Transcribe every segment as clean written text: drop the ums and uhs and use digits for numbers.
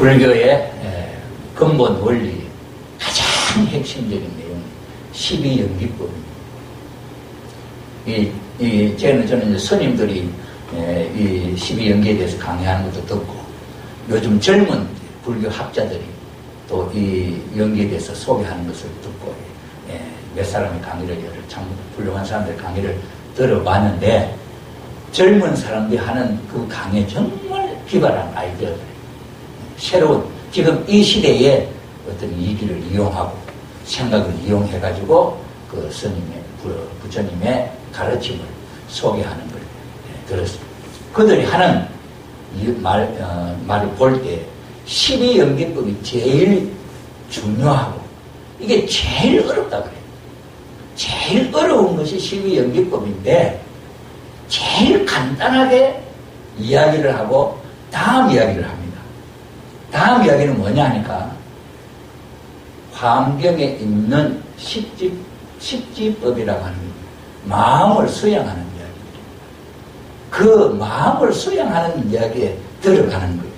불교의 근본 원리 가장 핵심적인 내용이 12연기법입니다. 저는 이제 스님들이 이 12연기에 대해서 강의하는 것도 듣고, 요즘 젊은 불교 학자들이 또 이 연기에 대해서 소개하는 것을 듣고, 몇 사람의 강의를, 참 훌륭한 사람들 강의를 들어봤는데, 젊은 사람들이 하는 그 강의 정말 기발한 아이디어들, 새로운, 지금 이 시대에 어떤 이기를 이용하고 생각을 이용해가지고 그 스님의, 부처님의 가르침을 소개하는 걸 들었습니다. 그들이 하는 말을 볼 때 12연기법이 제일 중요하고, 이게 제일 어렵다 그래요. 제일 어려운 것이 12연기법인데, 제일 간단하게 이야기를 하고 다음 이야기를 합니다. 다음 이야기는 뭐냐 하니까, 화엄경에 있는 십지법이라고 하는 마음을 수양하는 이야기입니다. 그 마음을 수양하는 이야기에 들어가는 거예요.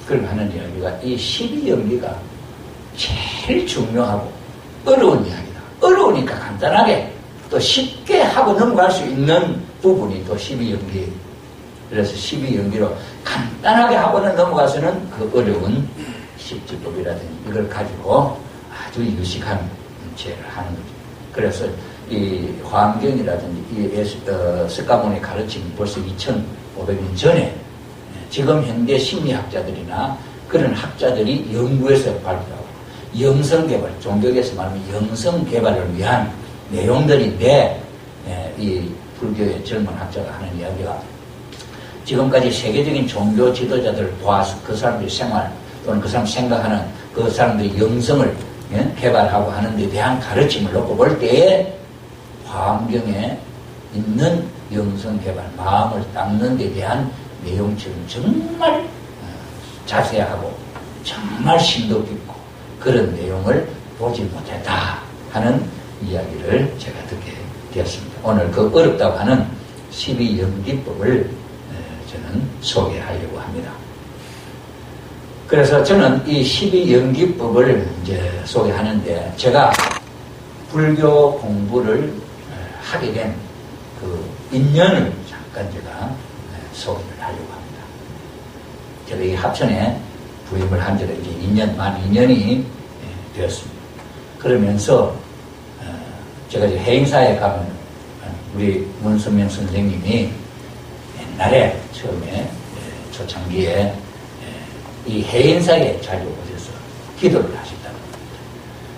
그걸 하는 이야기가, 이 12연기가 제일 중요하고 어려운 이야기다. 어려우니까 간단하게 또 쉽게 하고 넘어갈 수 있는 부분이 또 12연기예요. 그래서 12연기로 간단하게 하고는 넘어가서는 그 어려운 십지법이라든지 이걸 가지고 아주 유식한 문제를 하는 거죠. 그래서 이 화엄경이라든지 이 석가모니 가르침이 벌써 2500년 전에 지금 현대 심리학자들이나 그런 학자들이 연구해서 발표하고, 영성개발, 종교에서 말하면 영성개발을 위한 내용들인데, 이 불교의 젊은 학자가 하는 이야기가, 지금까지 세계적인 종교 지도자들을 보아서 그 사람들의 생활 또는 그 사람 생각하는 그 사람들의 영성을 개발하고 하는 데 대한 가르침을 놓고 볼 때에 화엄경에 있는 영성개발, 마음을 닦는 데 대한 내용처럼 정말 자세하고 정말 심도 깊고 그런 내용을 보지 못했다 하는 이야기를 제가 듣게 되었습니다. 오늘 그 어렵다고 하는 12연기법을 저는 소개하려고 합니다. 그래서 저는 이 12연기법을 이제 소개하는데, 제가 불교 공부를 하게 된 그 인연을 잠깐 제가 소개를 하려고 합니다. 제가 이 합천에 부임을 한 지가 이제 2년, 만 2년이 되었습니다. 그러면서 제가 이제 해인사에 가면 우리 문선명 선생님이 옛날에 처음에 초창기에 이 해인사에 자주 오셔서 기도를 하셨다고 합니다.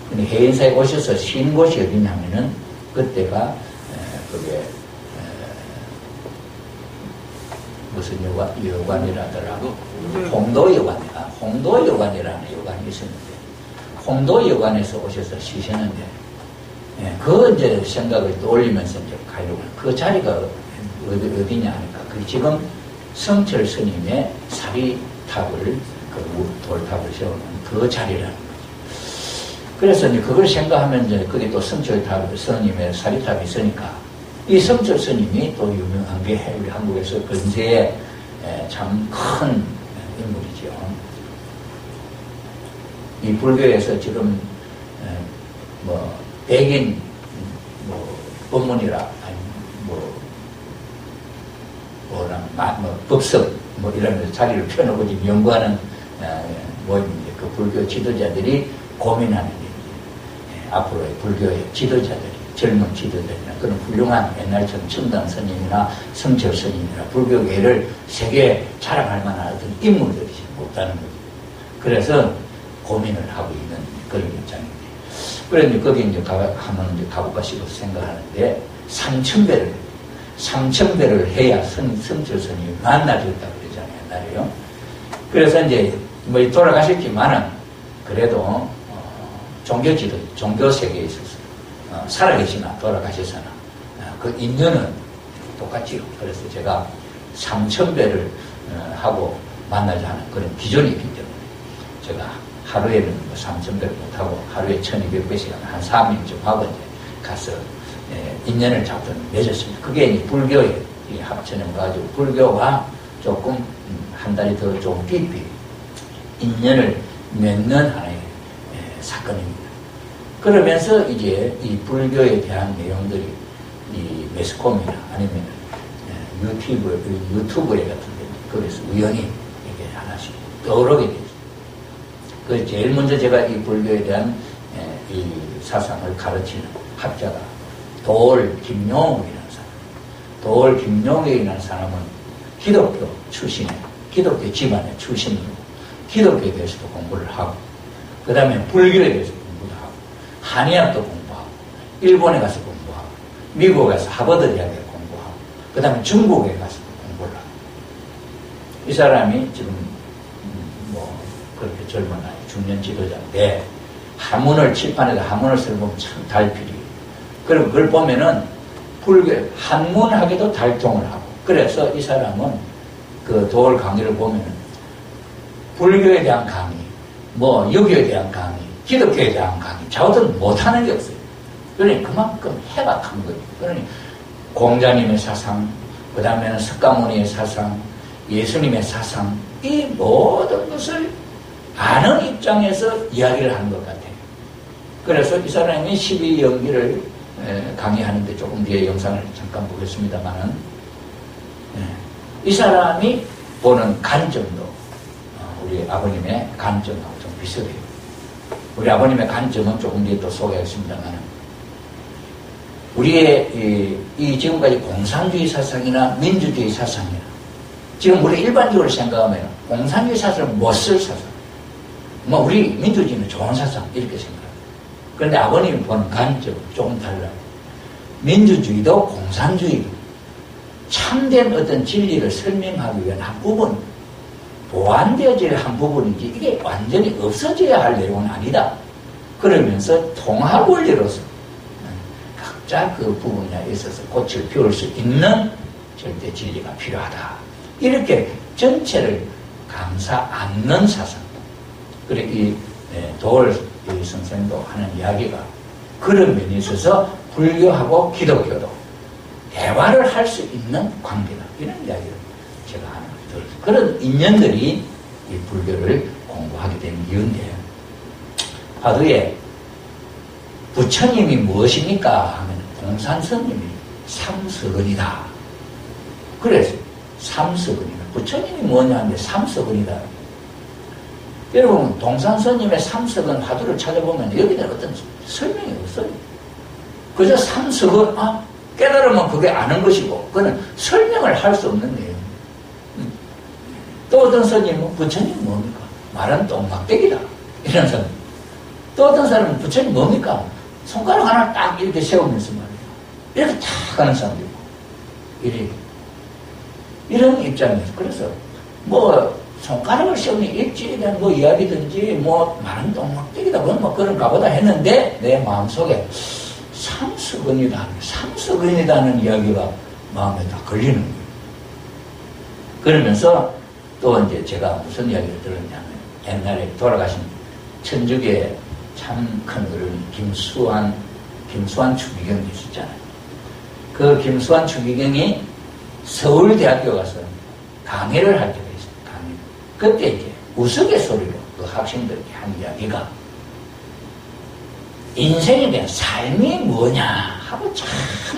근데 해인사에 오셔서 쉰 곳이 어디냐면은, 그때가 그게 무슨 여관이라더라고, 홍도여관이라는 여관이 있었는데, 홍도여관에서 오셔서 쉬셨는데, 그 이제 생각을 떠올리면서 이제 가려고, 그 자리가 어디냐 하니까, 그 지금 성철 스님의 사리탑을, 그 돌탑을 세우는 그 자리라는 거죠. 그래서 이제 그걸 생각하면 이제 거기 또 성철탑 스님의 사리탑이 있으니까, 이 성철 스님이 또 유명한 게 우리 한국에서 근세에 참 큰 인물이죠. 이 불교에서 지금 뭐 백인 뭐 법문이라, 아니 뭐 법석 뭐 이런 자리를 펴놓고 지금 연구하는 모임인데, 그 불교 지도자들이 고민하는 게, 앞으로의 불교의 지도자들이, 젊은 지도자들이나 그런 훌륭한 옛날처럼 첨단 스님이나 성철 스님이나 불교계를 세계에 자랑할 만한 어떤 인물들이 없다는 거죠. 그래서 고민을 하고 있는 그런 입장입니다. 그래서 거기 이제 한번 이제 가볼까 싶어서 생각하는데, 3000배를 해야 성철 스님이 만나줬다고 그러잖아요, 옛날에요. 그래서 이제 뭐 돌아가셨지만은 그래도 종교 세계에 있어서 살아계시나 돌아가셨으나 그 인연은 똑같지요. 그래서 제가 3000배를 하고 만나자 하는 그런 기존이 있기 때문에, 제가 하루에는 3000배를 못하고 하루에 1200배씩 한 3일쯤 하고 이제 가서 인연을 잡고 맺었습니다. 그게 이제 불교의 합천에 가지고 불교가 조금 한 달이 더 좀 깊이 인연을 맺는 하나의 사건입니다. 그러면서 이제 이 불교에 대한 내용들이 이 매스컴이나 아니면 유튜브에 같은 데 거기서 우연히 이렇게 하나씩 떠오르게 되죠. 그 제일 먼저 제가 이 불교에 대한 이 사상을 가르치는 학자가 도올 김용욱이라는 사람. 도올 김용욱이라는 사람은 기독교 출신에, 기독교 집안의 출신으로 기독교에 대해서도 공부를 하고, 그 다음에 불교에 대해서 공부도 하고, 한의학도 공부하고, 일본에 가서 공부하고, 미국에 가서 하버드 대학에 공부하고, 그 다음에 중국에 가서 공부를 하고. 이 사람이 지금 뭐 그렇게 젊은 나이 중년 지도자인데, 한문을 칠판에다 한문을 써보면 참 달필이에요. 그리고 그걸 보면은 불교 한문학에도 달통을 하고, 그래서 이 사람은 그 도올 강의를 보면은 불교에 대한 강의, 뭐 유교에 대한 강의, 기독교에 대한 강의, 자우들은 못하는 게 없어요. 그러니 그만큼 해박한 거예요. 그러니 공자님의 사상, 그 다음에는 석가모니의 사상, 예수님의 사상, 이 모든 것을 아는 입장에서 이야기를 하는 것 같아요. 그래서 이 사람이 12연기를 강의하는데 조금 뒤에 영상을 잠깐 보겠습니다만은, 이 사람이 보는 관점도 우리 아버님의 관점하고 좀 비슷해요. 우리 아버님의 관점은 조금 뒤에 또 소개하겠습니다만은, 우리의 이 지금까지 공산주의 사상이나 민주주의 사상이나, 지금 우리 일반적으로 생각하면 공산주의 사상은 못 쓸 사상, 뭐 우리 민주주의는 좋은 사상 이렇게 생각합니다. 그런데 아버님이 보는 관점은 조금 달라요. 민주주의도 공산주의도 참된 어떤 진리를 설명하기 위한 한 부분, 보완되어질 한 부분이지 이게 완전히 없어져야 할 내용은 아니다. 그러면서 통합 원리로서 각자 그 부분에 있어서 꽃을 피울 수 있는 절대 진리가 필요하다. 이렇게 전체를 감싸 안는 사상. 그래 이 도올 선생도 하는 이야기가 그런 면에 있어서 불교하고 기독교도 대화를 할 수 있는 관계다. 이런 이야기를 제가 하는 거죠. 그런 인연들이 이 불교를 공부하게 된 이유인데, 화두에 부처님이 무엇입니까? 하면 동산스님이 삼서근이다. 그래서 삼서근이다. 부처님이 뭐냐 하는데 삼서근이다. 여러분 동산스님의 삼서근 화두를 찾아보면 여기다 어떤 설명이 없어요. 그저 삼서근, 깨달으면 그게 아는 것이고, 그거는 설명을 할 수 없는 내용. 또 어떤 스님은 부처님 뭡니까? 말은 똥막대기다. 이런 사람. 또 어떤 사람은 부처님 뭡니까? 손가락 하나 딱 이렇게 세우면서 말이에요. 이렇게 탁 하는 사람도 있고. 이런 입장에서. 그래서 뭐 손가락을 세우는 입지에 대한 뭐 이야기든지 뭐 말은 똥막대기다. 그건 뭐 그런가 보다 했는데 내 마음속에 삼서근이다는 이야기가 마음에 다 걸리는 거예요. 그러면서 또 이제 제가 무슨 이야기를 들었냐면, 옛날에 돌아가신 천주교의 참 큰 어른 김수환 추기경이 있었잖아요. 그 김수환 추기경이 서울대학교 가서 강의를 할 때가 있어요. 그때 이제 우스갯소리로 그 학생들에게 한 이야기가 인생에 대한 삶이 뭐냐 하고 참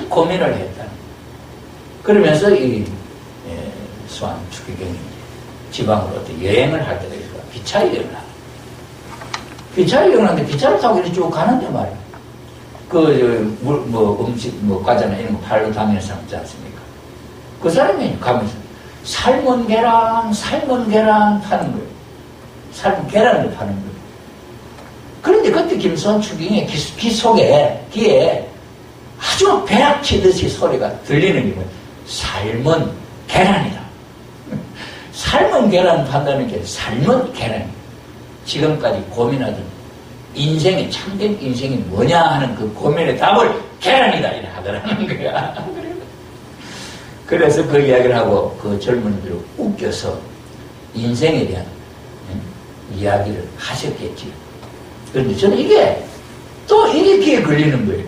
고민을 했다. 그러면서 이 수환 추기경이 지방으로 어떤 여행을 할 때가 있어요. 기차 여행을 하고. 기차 여행을 하는데 기차를 타고 이렇게 쭉 가는데 말이야. 음식, 과자나 이런 거 팔고 다니는 사람 있지 않습니까? 그 사람이 가면서 삶은 계란 파는 거예요. 삶은 계란을 파는 거예요. 그런데 그때 김수환 추기경의 귀에 아주 벼락 치듯이 소리가 들리는 게 뭐예요? 삶은 계란이다. 삶은 계란 판다는 게 삶은 계란이다. 지금까지 고민하던 인생의 참된 인생이 뭐냐 하는 그 고민의 답을 계란이다 이래 하더라는 거야. 그래서 그 이야기를 하고 그 젊은이들 웃겨서 인생에 대한 이야기를 하셨겠지. 그런데 저는 이게 또 이게 귀에 걸리는 거예요.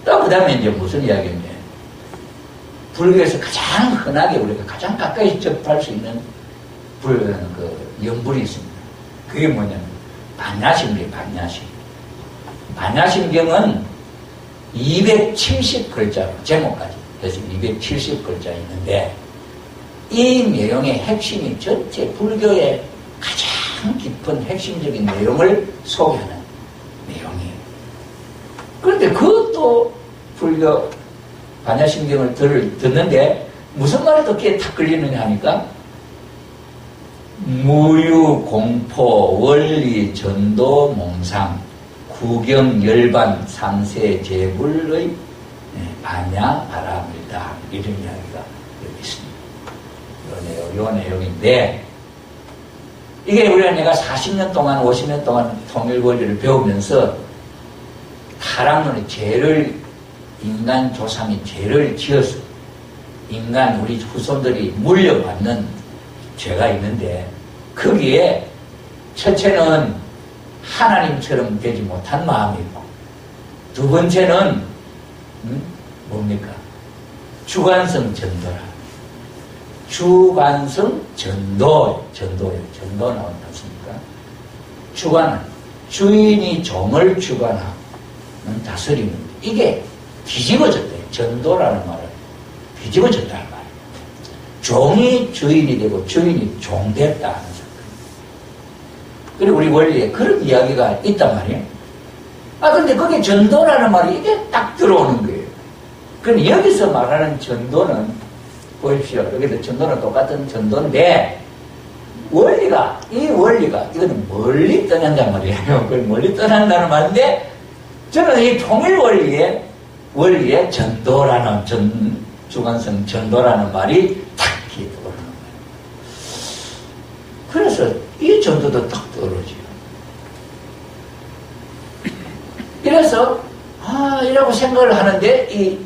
또 그 다음에 이제 무슨 이야기인데, 불교에서 가장 흔하게 우리가 가장 가까이 접할 수 있는 불교는 그 연불이 있습니다. 그게 뭐냐면 반야심경이에요. 반야심경은 270글자로 제목까지 그래서 270글자 있는데 이 내용의 핵심이 전체 불교의 가장 깊은 핵심적인 내용을 소개하는 내용이에요. 그런데 그것도 불교 반야심경을 듣는데 무슨 말이 그렇게 탁 걸리느냐 하니까 무유, 공포, 원리, 전도, 몽상, 구경, 열반, 삼세, 제불의 반야, 바람이다. 이런 이야기가 여기 있습니다. 요 내용인데 이게 우리가 내가 40년 동안 50년 동안 통일권리를 배우면서 타락론의 죄를 인간 조상이 죄를 지어서 인간 우리 후손들이 물려받는 죄가 있는데 거기에 첫째는 하나님처럼 되지 못한 마음이고 두 번째는 뭡니까? 주관성 전도라. 주관성 전도예요. 전도 나온다 않습니까? 주관은 주인이 종을 주관하는 다스리는 이게 뒤집어졌대요. 전도라는 말은 뒤집어졌다는 말이에요. 종이 주인이 되고 주인이 종됐다 하는 사건. 그리고 우리 원리에 그런 이야기가 있단 말이에요. 근데 그게 전도라는 말이 이게 딱 들어오는 거예요. 그럼 여기서 말하는 전도는 보십시오. 여기도 전도는 똑같은 전도인데 이 원리가 이거는 멀리 떠난단 말이에요. 그걸 멀리 떠난다는 말인데 저는 이 통일 원리에 전도라는 주관성 전도라는 말이 탁 떠오르는 거예요. 그래서 이 전도도 딱 떠오르지요. 이래서 이라고 생각을 하는데 이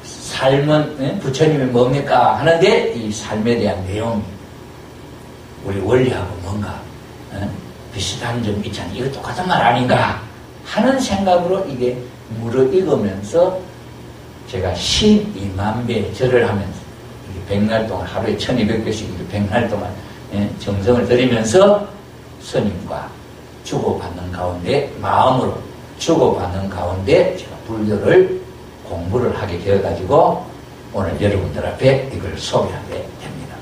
삶은 부처님이 뭡니까 하는데 이 삶에 대한 내용이 우리 원리하고 뭔가 비슷한 점이 있잖아요. 이거 똑같은 말 아닌가 하는 생각으로 이게 무르익으면서 제가 12만 배 절을 하면서 100날 동안 하루에 1200배씩 100날 동안 정성을 들이면서 스님과 주고받는 가운데 마음으로 주고받는 가운데 제가 불교를 공부를 하게 되어가지고 오늘 여러분들 앞에 이걸 소개하게 됩니다.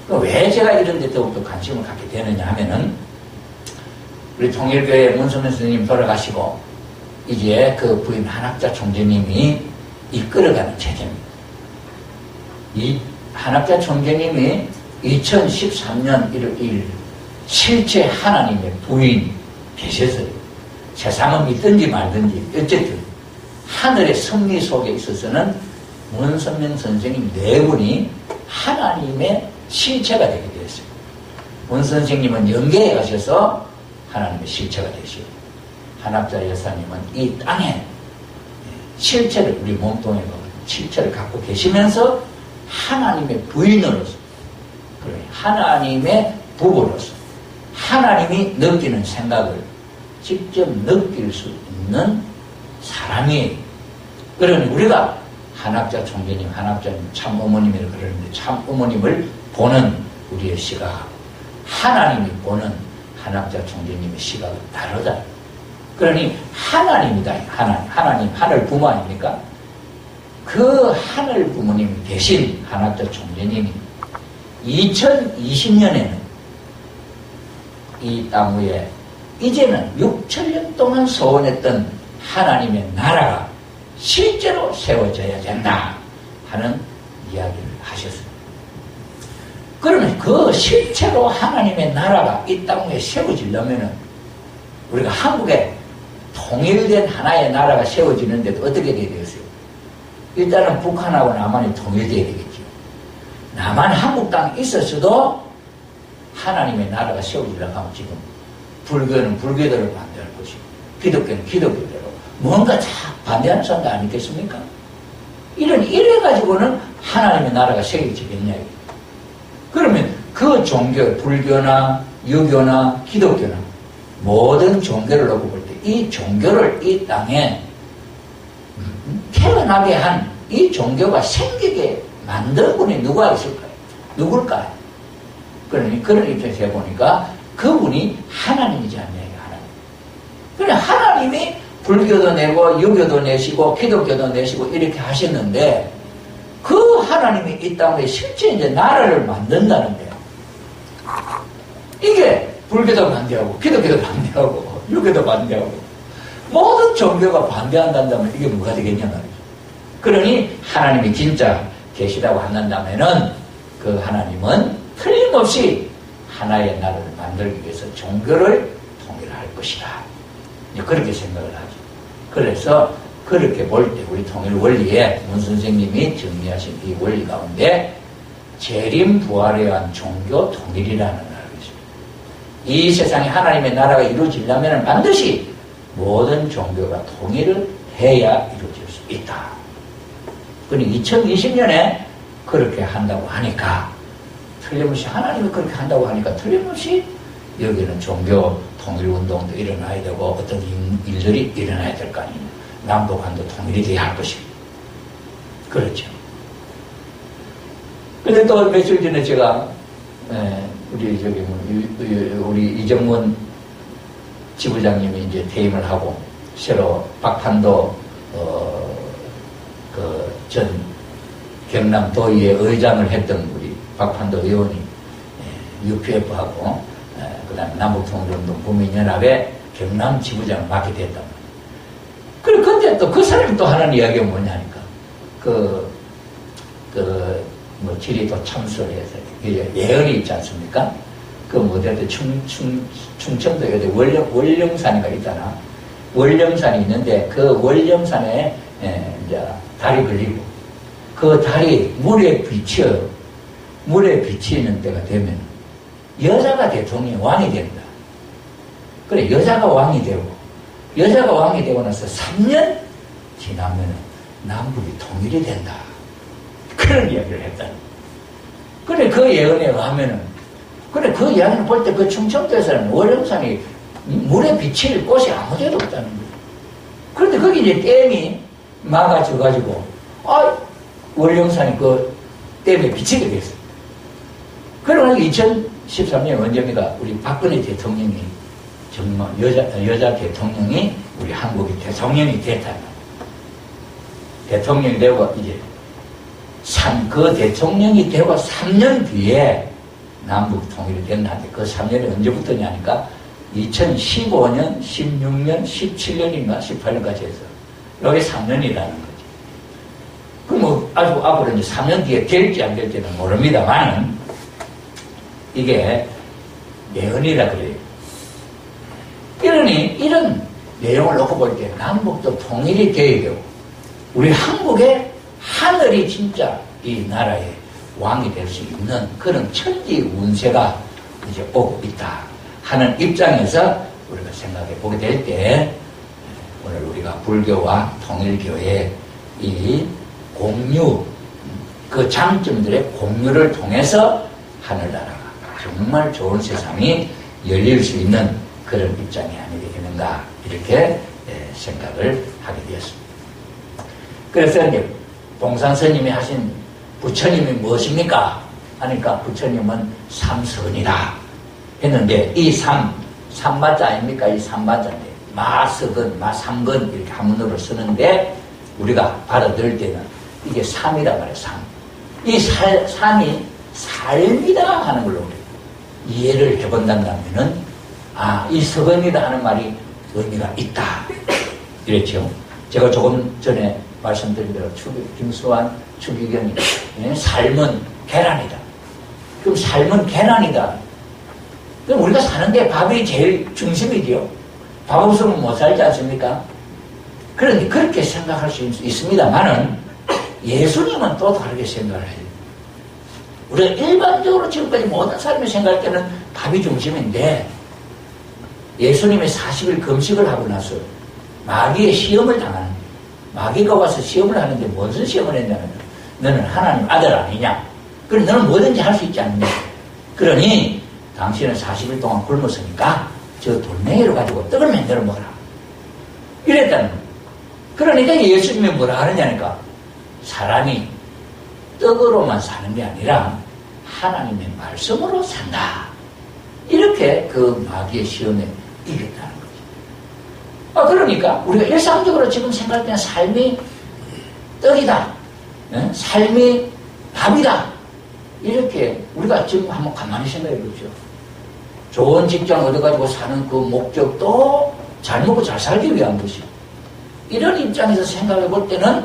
왜 제가 이런 데 더욱더 관심을 갖게 되느냐 하면은 우리 통일교회 문선민 선생님 돌아가시고 이제 그 부인 한학자 총재님이 이끌어가는 체제입니다. 이 한학자 총재님이 2013년 1일 실제 하나님의 부인 되셔서 세상은 믿든지 말든지 어쨌든 하늘의 섭리 속에 있어서는 문선명 선생님 네 분이 하나님의 실체가 되게 되었어요. 문 선생님은 영계에 가셔서 하나님의 실체가 되시고 한학자 여사님은 이 땅에 실체를 우리 몸통에 실체를 갖고 계시면서 하나님의 부인으로서 하나님의 부부로서 하나님이 느끼는 생각을 직접 느낄 수 있는 사람이에요. 그러니 우리가 한학자 총재님, 한학자님 참 어머님이라고 그러는데 참 어머님을 보는 우리의 시각하고 하나님이 보는 한학자 총재님의 시각은 다르다. 그러니 하나님이다. 하나님 하늘 부모 아닙니까? 그 하늘 부모님 대신 한학자 총재님이 2020년에는 이 땅 위에 이제는 6천년 동안 소원했던 하나님의 나라가 실제로 세워져야 된다 하는 이야기를 하셨습니다. 그러면 그 실제로 하나님의 나라가 이 땅 위에 세워지려면 우리가 한국에 통일된 하나의 나라가 세워지는데도 어떻게 돼야 되겠어요? 일단은 북한하고 남한이 통일돼야 되겠죠. 남한 한국 땅에 있었어도 하나님의 나라가 세워지려고 하면 지금 불교는 불교대로 반대할 것이고 기독교는 기독교대로 뭔가 다 반대하는 사람도 아니겠습니까? 이래가지고는 하나님의 나라가 세워지겠냐. 그러면 그 종교, 불교나 유교나 기독교나 모든 종교를 놓고 볼 때 이 종교를 이 땅에 태어나게 한 이 종교가 생기게 만든 분이 누가 있을까요? 누굴까요? 그러니 그런 입장에서 해보니까 그분이 하나님이지 않냐, 하나님. 그래, 하나님이 불교도 내고 유교도 내시고 기독교도 내시고 이렇게 하셨는데 그 하나님이 이 땅에 실제 이제 나라를 만든다는 거예요. 이게 불교도 반대하고 기독교도 반대하고 유교도 반대하고 모든 종교가 반대한다면 이게 뭐가 되겠냐 말이죠. 그러니 하나님이 진짜 계시다고 한다면은 그 하나님은 틀림없이 하나의 나라를 만들기 위해서 종교를 통일할 것이다. 그렇게 생각을 하죠. 그래서 그렇게 볼 때 우리 통일 원리에 문 선생님이 정리하신 이 원리 가운데 재림 부활에 의한 종교 통일이라는 나라가 있습니다. 이 세상에 하나님의 나라가 이루어지려면 반드시 모든 종교가 통일을 해야 이루어질 수 있다. 그러니 2020년에 그렇게 한다고 하니까 틀림없이 하나님이 그렇게 한다고 하니까 틀림없이 여기는 종교 통일운동도 일어나야 되고 어떤 일들이 일어나야 될 거 아니에요. 남북한도 통일이 돼야 할 것이고. 그렇죠. 근데 또 며칠 전에 제가 우리 이정문 지부장님이 이제 퇴임을 하고 새로 박판도 전 경남도의회 의장을 했던 우리 박판도 의원이 UPF하고 그 다음에 남북통일운동 국민연합의 경남 지부장을 맡게 됐단 말이에요. 그리고 근데 또 그 사람이 또 하는 이야기가 뭐냐니까 지리도 참수를 해서 예언이 있지 않습니까? 그 뭐냐면 충청도에 월령산이가 있잖아. 월령산이 있는데 그 월령산에 이제 달이 걸리고 그 달이 물에 비쳐요. 물에 비치는 때가 되면 여자가 대통령이 왕이 된다. 그래, 여자가 왕이 되고 나서 3년 지나면 남북이 통일이 된다. 그런 이야기를 했다는 거예요. 그래, 그 예언에 의하면은, 그래, 그 이야기를 볼 때 그 충청도에서는 월령산이 물에 비칠 곳이 아무 데도 없다는 거예요. 그런데 거기 이제 댐이 막아져가지고, 월령산이 그 댐에 비치게 됐어요. 그러고 2013년 언제입니까? 우리 박근혜 대통령이 정말 여자 대통령이 우리 한국의 대통령이 됐다. 대통령이 되고 이제 그 대통령이 되고 3년 뒤에 남북 통일이 됐는데 그 3년이 언제부터냐니까 2015년, 16년, 17년인가 18년까지 해서 여기 3년이라는 거지. 그럼 아주 앞으로 이제 3년 뒤에 될지 안 될지는 모릅니다만 이게 예언이라 그래요. 그러니 이런 내용을 놓고 볼 때 남북도 통일이 되어야 되고 우리 한국의 하늘이 진짜 이 나라의 왕이 될 수 있는 그런 천지 운세가 이제 오고 있다 하는 입장에서 우리가 생각해 보게 될 때 오늘 우리가 불교와 통일교의 이 공유 그 장점들의 공유를 통해서 하늘나라가 정말 좋은 세상이 열릴 수 있는 그런 입장이 아니게 되는가 이렇게 생각을 하게 되었습니다. 그래서 이제 봉산 스님이 하신 부처님이 무엇입니까? 하니까 부처님은 삼선이다 했는데 이 삼마자 아닙니까? 이 삼마자인데 마석은 마삼건 이렇게 한문으로 쓰는데 우리가 받아들일 때는 이게 삼이다 말이에요. 이 삼이 삶이다 하는 걸로 이해를 해본다면은 이 석원이다 하는 말이 의미가 있다 이랬죠. 제가 조금 전에 말씀드린 대로 김수환 추기경이 삶은 계란이다. 그럼 삶은 계란이다. 그럼 우리가 사는데 밥이 제일 중심이지요. 밥 없으면 못 살지 않습니까? 그런데 그렇게 생각할 수 있습니다만은 예수님은 또 다르게 생각을 해요. 우리가 일반적으로 지금까지 모든 사람이 생각할 때는 밥이 중심인데 예수님이 40일 금식을 하고 나서 마귀의 시험을 당하는 거예요. 마귀가 와서 시험을 하는데 무슨 시험을 했냐면 너는 하나님 아들 아니냐? 그럼 너는 뭐든지 할 수 있지 않느냐? 그러니 당신은 40일 동안 굶었으니까 저 돌멩이를 가지고 떡을 만들어 먹어라. 이랬다는 거예요. 그러니까 예수님이 뭐라 하느냐니까 사람이 떡으로만 사는 게 아니라 하나님의 말씀으로 산다. 이렇게 그 마귀의 시험에 이겼다는 거죠. 그러니까 우리가 일상적으로 지금 생각할 때는 삶이 떡이다. 삶이 밥이다. 이렇게 우리가 지금 한번 가만히 생각해 보죠. 좋은 직장 얻어가지고 사는 그 목적도 잘 먹고 잘 살기 위한 것이고, 이런 입장에서 생각해 볼 때는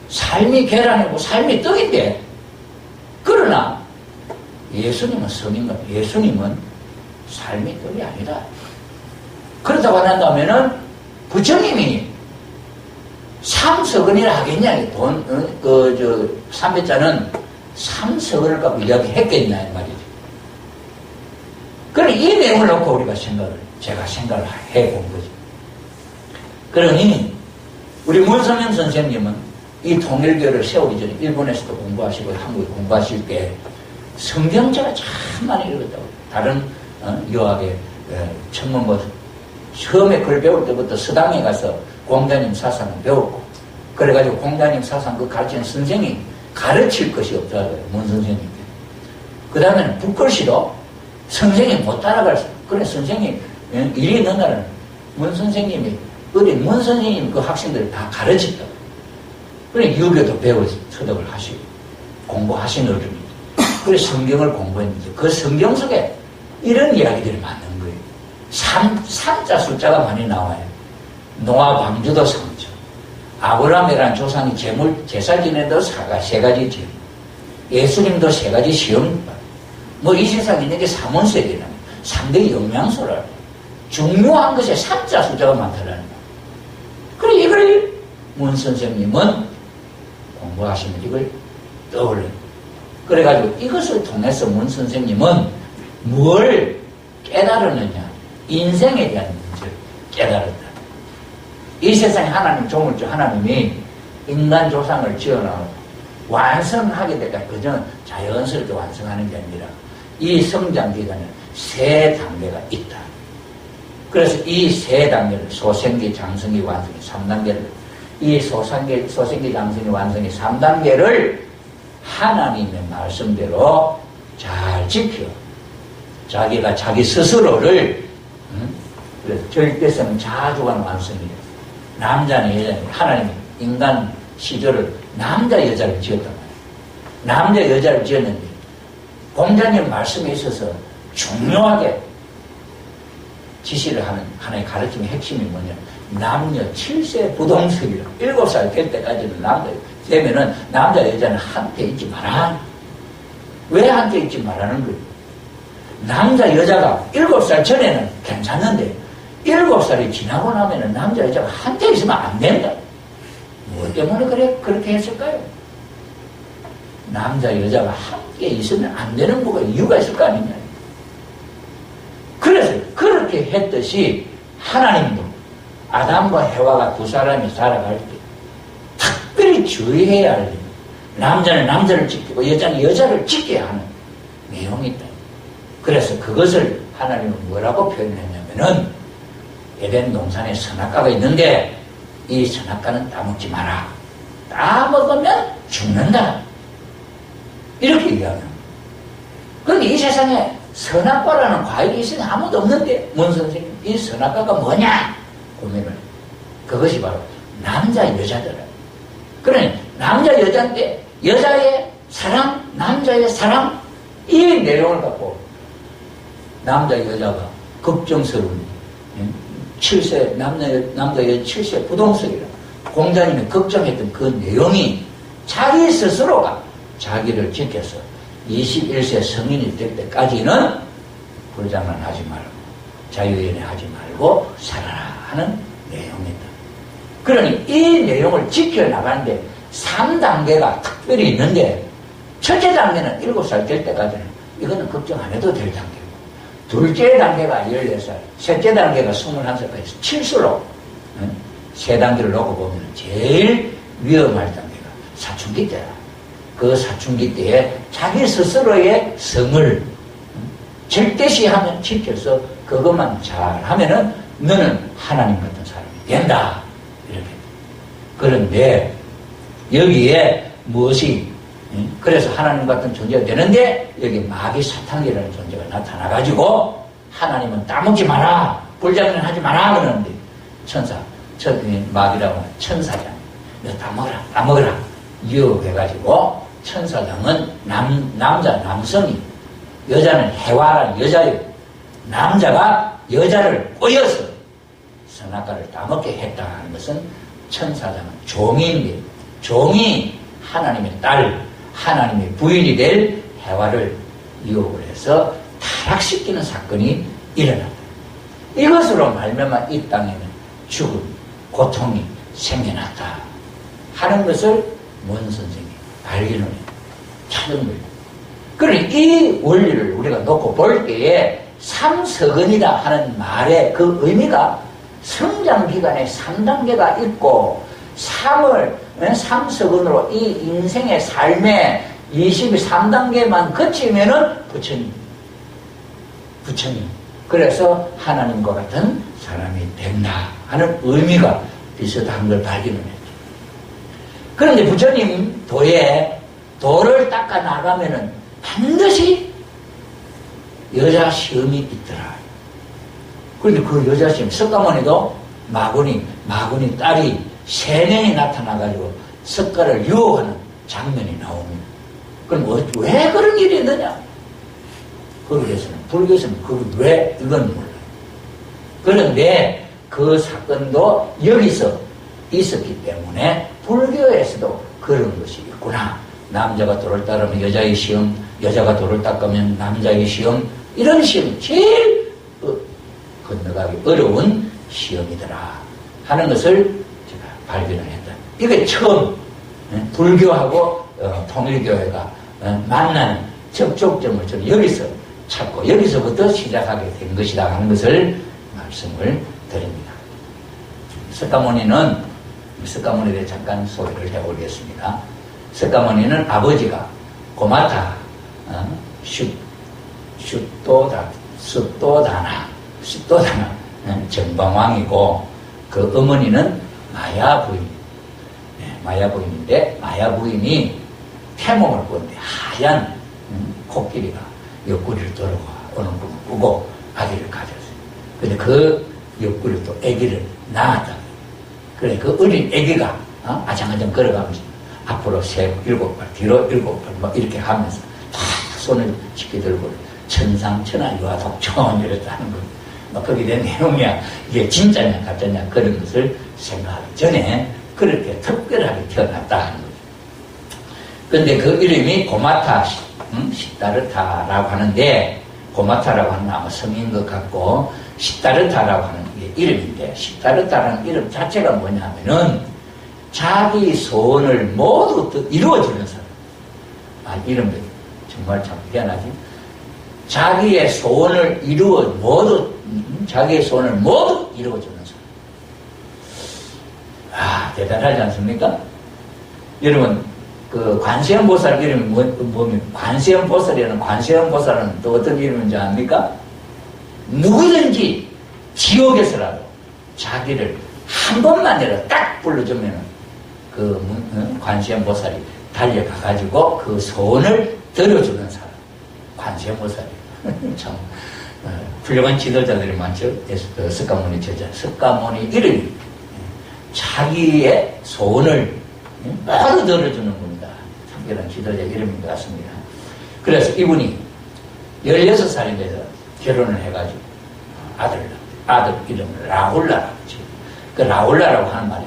삶이 계란이고 삶이 떡인데, 그러나 예수님은 성인가? 예수님은 삶이 떡이 아니다. 그렇다고 한다면은 부처님이 삼석원이라 하겠냐? 삼배자는 삼석원을 갖고 이야기했겠냐 이 말이죠. 그러니 이 내용을 놓고 우리가 제가 생각을 해본 거죠. 그러니 우리 문성현 선생님은 이 통일교를 세우기 전에 일본에서도 공부하시고 한국에 공부하실 때 성경책을 참 많이 읽었다고. 다른 유학의 천문고 처음에 글 배울 때부터 서당에 가서 공자님 사상을 배웠고, 그래가지고 공자님 사상 그 가르치는 선생이 가르칠 것이 없더라고요. 문 선생님께. 그 다음에는 북글씨도 선생이 못 따라갈 수. 그래 선생이 일이 있는 날은 문 선생님이 어린 문 선생님 그 학생들을 다 가르쳤다. 그래 유교도 배워 서덕을 하시고 공부하신 어른이. 그래 성경을 공부했는데 그 성경 속에 이런 이야기들이 많은 거예요. 삼자 숫자가 많이 나와요. 노아 방주도 3조. 아브라함이라는 조상이 제사 지내도 세 가지 죄. 예수님도 3가지 시험. 이 세상에 있는 게 삼원세계라는 3대 영양소라. 중요한 것에 삼자 숫자가 많다라는 거예요. 그래 이걸 문 선생님은 공부하시면 이걸 떠올려요. 그래가지고 이것을 통해서 문 선생님은 뭘 깨달았느냐? 인생에 대한 문제를 깨달았다. 이 세상에 하나님 조물주 하나님이 인간 조상을 지어나오고 완성하게 되니까 그저 자연스럽게 완성하는 게 아니라 이 성장 기간에 3단계가 있다. 그래서 이 3단계를 소생기, 장성기, 완성기 3단계를 이 소생기, 장성기, 완성기 3단계를 하나님의 말씀대로 잘 지켜 자기가 자기 스스로를 그래서 절대성 자주간 완성이에요. 남자는 여자는 하나님이 인간 시절을 남자 여자를 지었단 말이에요. 남자 여자를 지었는데 공자님 말씀에 있어서 중요하게 지시를 하는 하나의 가르침의 핵심이 뭐냐? 남녀 7세 부동석이라. 7살 될 때까지는 되면은 남자 여자는 한테 있지 마라. 왜 한테 있지 말라는 거예요? 남자 여자가 7살 전에는 괜찮는데 7살이 지나고 나면은 남자 여자가 한테 있으면 안 된다. 뭐 때문에 그렇게 했을까요? 남자 여자가 함께 있으면 안 되는 뭐가 이유가 있을 거 아니냐. 그래서 그렇게 했듯이 하나님도 아담과 해와가 두 사람이 살아갈 때 특별히 주의해야 할 일, 남자는 남자를 지키고 여자는 여자를 지켜야 하는 내용이 있다. 그래서 그것을 하나님은 뭐라고 표현했냐면은 에덴 동산에 선악과가 있는데 이 선악과는 따먹지 마라. 따먹으면 죽는다. 이렇게 얘기하는. 그런데 이 세상에 선악과라는 과일이 있으니 아무도 없는데 문 선생님 이 선악과가 뭐냐 고민을. 그것이 바로 남자 여자더라. 그러니 남자 여자인데 여자의 사랑, 남자의 사랑 이 내용을 갖고 남자 여자가 걱정스러운 7세 남자 여자 7세 부동석이라 공자님이 걱정했던 그 내용이 자기 스스로가 자기를 지켜서 21세 성인이 될 때까지는 불장난하지 말고 자유연애하지 말고 살아라 하는 내용이다. 그러니 이 내용을 지켜나가는데 3단계가 특별히 있는데 첫째 단계는 7살 될 때까지는 이거는 걱정 안 해도 될 단계고 둘째 단계가 14살, 셋째 단계가 21살까지 7수로 세 단계를 놓고 보면 제일 위험할 단계가 사춘기 때다. 그 사춘기 때에 자기 스스로의 성을 절대시하면 지켜서 그것만 잘 하면은 너는 하나님 같은 사람이 된다. 이렇게. 그런데 여기에 무엇이 그래서 하나님 같은 존재가 되는데 여기 마귀 사탄이라는 존재가 나타나가지고 하나님은 따먹지 마라, 불장난 하지 마라 그러는데 마귀라고 하는 천사장, 너 따먹어라 유혹해가지고 천사장은 남성이, 여자는 해와란 여자예요. 남자가 여자를 꼬여서 선악과를 따먹게 했다는 것은 천사장은 종인데, 종이 하나님의 딸, 하나님의 부인이 될 해와를 유혹을 해서 타락시키는 사건이 일어났다. 이것으로 말미암아 이 땅에는 죽음, 고통이 생겨났다 하는 것을 문 선생이 발견을 찾은 거예요. 그러니 이 원리를 우리가 놓고 볼 때에 삼석은이다 하는 말의 그 의미가 성장기간에 3단계가 있고 3석은으로 이 인생의 삶의 23단계만 거치면은 부처님. 그래서 하나님과 같은 사람이 된다 하는 의미가 비슷한 걸 발견을 했죠. 그런데 부처님 도를 닦아 나가면은 반드시 여자 시험이 있더라. 그런데 그 여자 시험, 석가모니도 마구니 딸이 3명이 나타나가지고 석가를 유혹하는 장면이 나옵니다. 그럼 왜 그런 일이 있느냐? 불교에서는 그걸 왜, 이건 몰라요. 그런데 그 사건도 여기서 있었기 때문에 불교에서도 그런 것이 있구나. 남자가 돌을 닦으면 여자의 시험, 여자가 돌을 닦으면 남자의 시험, 이런 시험이 제일 건너가기 어려운 시험이더라 하는 것을 제가 발견을 했다. 이게 처음 불교하고 통일교회가 만나는 접촉점을 저는 여기서 찾고 여기서부터 시작하게 된 것이다 하는 것을 말씀을 드립니다. 석가모니에 대해 잠깐 소개를 해보겠습니다. 석가모니는 아버지가 고마타 숫도다나 정방왕이고 그 어머니는 마야 부인인데 마야 부인이 태몽을 보는데 하얀 코끼리가 옆구리를 들어가 어느 꿈을 꾸고 아기를 가졌어요. 근데 그 옆구리를 또 아기를 낳았다. 그래 그 어린 아기가 아장아장 걸어가면서 앞으로 7발 뒤로 7발 막 이렇게 하면서 다 손을 짚게 들고 천상천하 유아독존 이랬다는 거. 막 거기에 대한 내용이야. 이게 진짜냐 가짜냐 그런 것을 생각하기 전에 그렇게 특별하게 태어났다 하는 거죠. 근데 그 이름이 고마타 시타르타라고 하는데, 고마타라고 하는 아마 성인 것 같고 시타르타라고 하는 게 이름인데, 시타르타라는 이름 자체가 뭐냐면은 자기 소원을 모두 이루어주는 사람. 이름도 정말 참 희한하지. 자기의 소원을 자기의 소원을 모두 이루어주는 사람. 대단하지 않습니까? 여러분, 그 관세음보살 이름이 뭐면 관세음보살이라는 관세음보살은 또 어떤 이름인지 압니까? 누구든지 지옥에서라도 자기를 한 번만이라도 딱 불러주면 관세음보살이 달려가가지고 그 소원을 들어주는 사람. 관세음보살이 참 훌륭한 지도자들이 많죠. 석가모니 제자, 석가모니 이름이 자기의 소원을 모두 들어주는 분이다. 특별한 지도자 이름인 것 같습니다. 그래서 이분이 16살이 돼서 결혼을 해가지고 아들 이름을 라훌라라고 지어요. 그 라훌라라고 하는 말이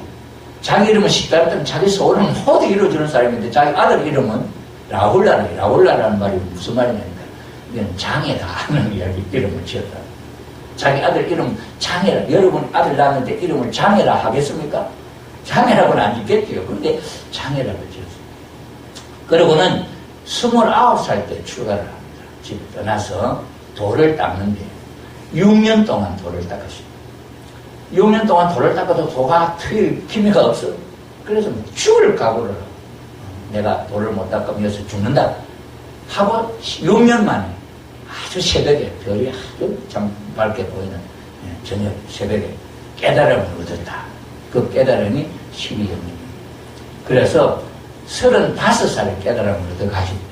자기 이름은 시타르타는 자기 소원을 모두 이루어주는 사람인데 자기 아들 이름은 라훌라라는 말이 무슨 말이냐니까 이건 장애다 하는 이름을 지었다. 자기 아들 이름 장애라. 여러분 아들 낳았는데 이름을 장애라 하겠습니까? 장애라고는 안 짓겠지요. 근데 장애라고 지었어요. 그러고는 29살 때 출가를 합니다. 집을 떠나서 돌을 닦는데 6년 동안 돌을 닦았어요. 6년 동안 돌을 닦아도 도가 트일 기미가 없어. 그래서 죽을 각오를 하고 내가 돌을 못 닦으면 여기서 죽는다 하고 6년 만에 아주 새벽에 별이 아주 참 밝게 보이는 저녁 새벽에 깨달음을 얻었다. 그 깨달음이 12영입니다. 그래서 35살에 깨달음을 얻어가십니다.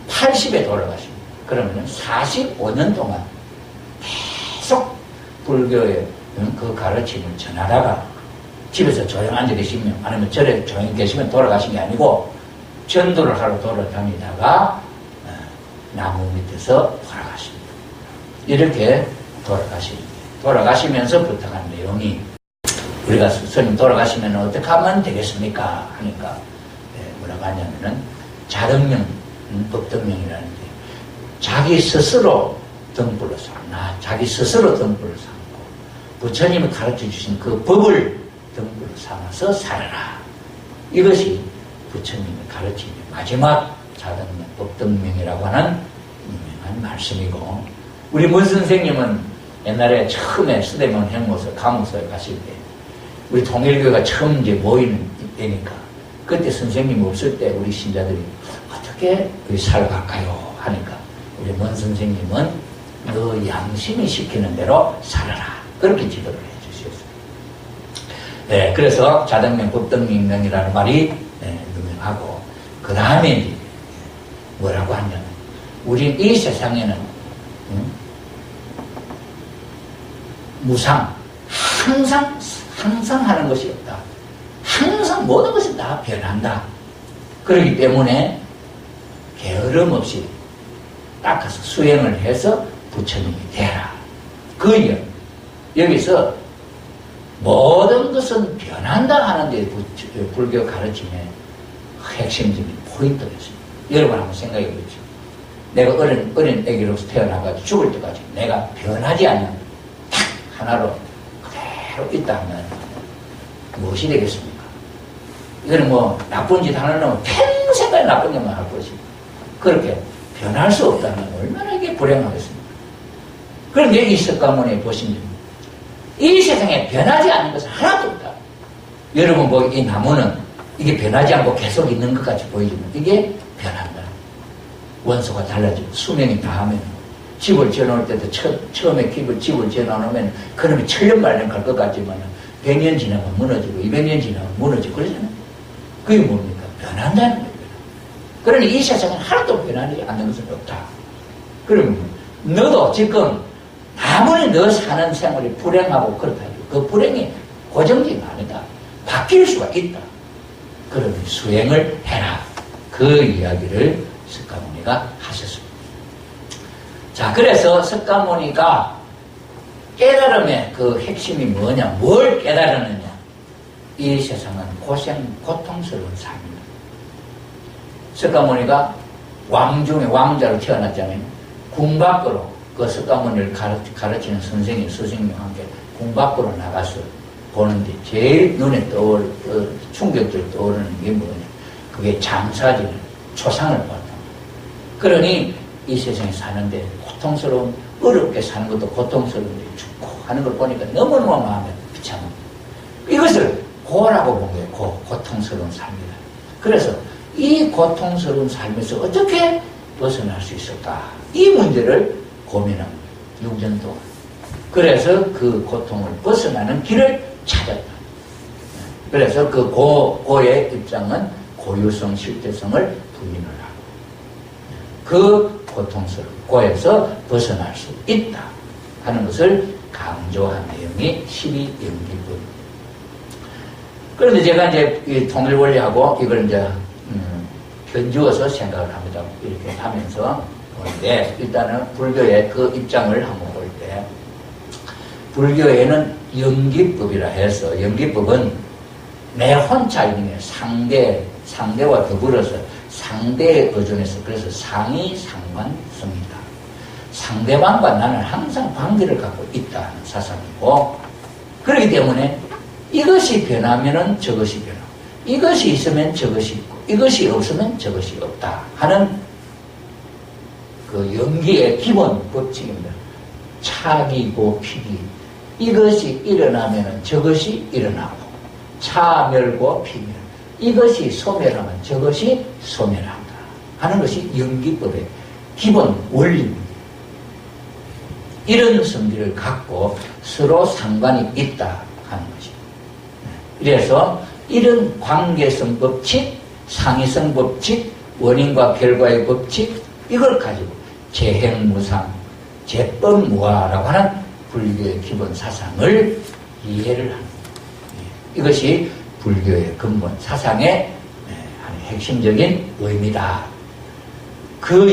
80에 돌아가십니다. 그러면 45년 동안 계속 불교의 그 가르침을 전하다가 집에서 조용 앉아 계시면, 아니면 절에 조용히 계시면 돌아가신 게 아니고 전도를 하러 돌아다니다가 나무 밑에서 돌아가십니다. 이렇게 돌아가시면서 부탁한 내용이, 우리가 스님 돌아가시면 어떻게 하면 되겠습니까? 하니까 뭐라고 하냐면은 자등명, 법등명이라는 게 자기 스스로 등불로 삼나, 자기 스스로 등불을 삼고 부처님이 가르쳐주신 그 법을 등불로 삼아서 살아라. 이것이 부처님의 가르침의 마지막 자등명, 법등명이라고 하는 유명한 말씀이고, 우리 문 선생님은 옛날에 처음에 서대문 행모서 감옥소에 가실 때, 우리 통일교회가 처음 이제 모이는 때니까, 그때 선생님 없을 때 우리 신자들이 어떻게 살아갈까요? 하니까, 우리 문 선생님은 너 양심이 시키는 대로 살아라. 그렇게 지도를 해 주셨어요. 네, 그래서 자등명, 법등명이라는 말이 유명하고, 그 다음에 뭐라고 하냐면, 우리 이 세상에는 무상, 항상 하는 것이 없다. 항상 모든 것이 다 변한다. 그렇기 때문에 게으름 없이 닦아서 수행을 해서 부처님이 되라. 그 이유. 여기서 모든 것은 변한다 하는데 불교 가르침의 핵심적인 포인트였습니다. 여러분 한번 생각해 보십시오. 내가 어린 애기로서 태어나가지고 죽을 때까지 내가 변하지 않는 딱 하나로 그대로 있다 하면 무엇이 되겠습니까? 이거는 뭐 나쁜 짓 하나는 평생까지 나쁜 짓만 할 것이고, 그렇게 변할 수 없다면 얼마나 이게 불행하겠습니까? 그런데 이 석가모니 보시면 이 세상에 변하지 않는 것은 하나도 없다. 여러분 뭐 이 나무는 이게 변하지 않고 계속 있는 것 같이 보이지만 이게 변한다. 원소가 달라지고 수명이 다하면 집을 지어놓을 때도 처음에 집을 지어놓으면 그놈이 천년만년 갈 것 같지만 100년 지나면 무너지고 200년 지나면 무너지고 그러잖아요. 그게 뭡니까? 변한다는 거예요. 그러니 이 세상은 하나도 변하지 않는 것은 없다. 그러면 너도 지금 아무리 너 사는 생활이 불행하고 그렇다 해도 그 불행이 고정적이 아니다. 바뀔 수가 있다. 그러면 수행을 해라. 그 이야기를 석가모니가 하셨습니다. 자, 그래서 석가모니가 깨달음의 그 핵심이 뭐냐, 뭘 깨달았느냐. 이 세상은 고통스러운 삶입니다. 석가모니가 왕 중에 왕자로 태어났잖아요. 궁 밖으로 그 석가모니를 가르치는 스승님과 함께 궁 밖으로 나가서 보는데 제일 눈에 충격적으로 떠오르는 게 뭐냐. 그게 장사지는 초상을 봤다. 그러니 이 세상에 사는데 고통스러운, 어렵게 사는 것도 고통스러운데 죽고 하는 걸 보니까 너무너무 마음에 비참합니다. 이것을 고라고 본 거예요. 고통스러운 삶이다. 그래서 이 고통스러운 삶에서 어떻게 벗어날 수 있을까? 이 문제를 고민합니다. 6년 동안. 그래서 그 고통을 벗어나는 길을 찾았다. 그래서 그 고의 입장은 고유성, 실제성을 부인을 하고 그 고통스러운 고에서 벗어날 수 있다 하는 것을 강조한 내용이 12연기법입니다. 그런데 제가 이제 이 통일원리하고 이걸 이제 견주어서 생각을 합니다. 이렇게 하면서 보는데, 일단은 불교의 그 입장을 한번 볼 때, 불교에는 연기법이라 해서, 연기법은 내 혼자 있는 상대와 더불어서 상대에 의존해서, 그래서 상이 상관성이다. 상대방과 나는 항상 관계를 갖고 있다는 사상이고, 그렇기 때문에 이것이 변하면은 저것이 변하고, 이것이 있으면 저것이 있고, 이것이 없으면 저것이 없다 하는 그 연기의 기본 법칙입니다. 차기고 피기. 이것이 일어나면은 저것이 일어나고, 차멸고 피멸. 이것이 소멸하면 저것이 소멸한다 하는 것이 연기법의 기본 원리입니다. 이런 성질을 갖고 서로 상관이 있다 하는 것입니다. 그래서 이런 관계성 법칙, 상이성 법칙, 원인과 결과의 법칙, 이걸 가지고 재행무상, 재법무화라고 하는 불교의 기본 사상을 이해를 하는 거예요. 이것이 불교의 근본 사상의 핵심적인 의미다. 그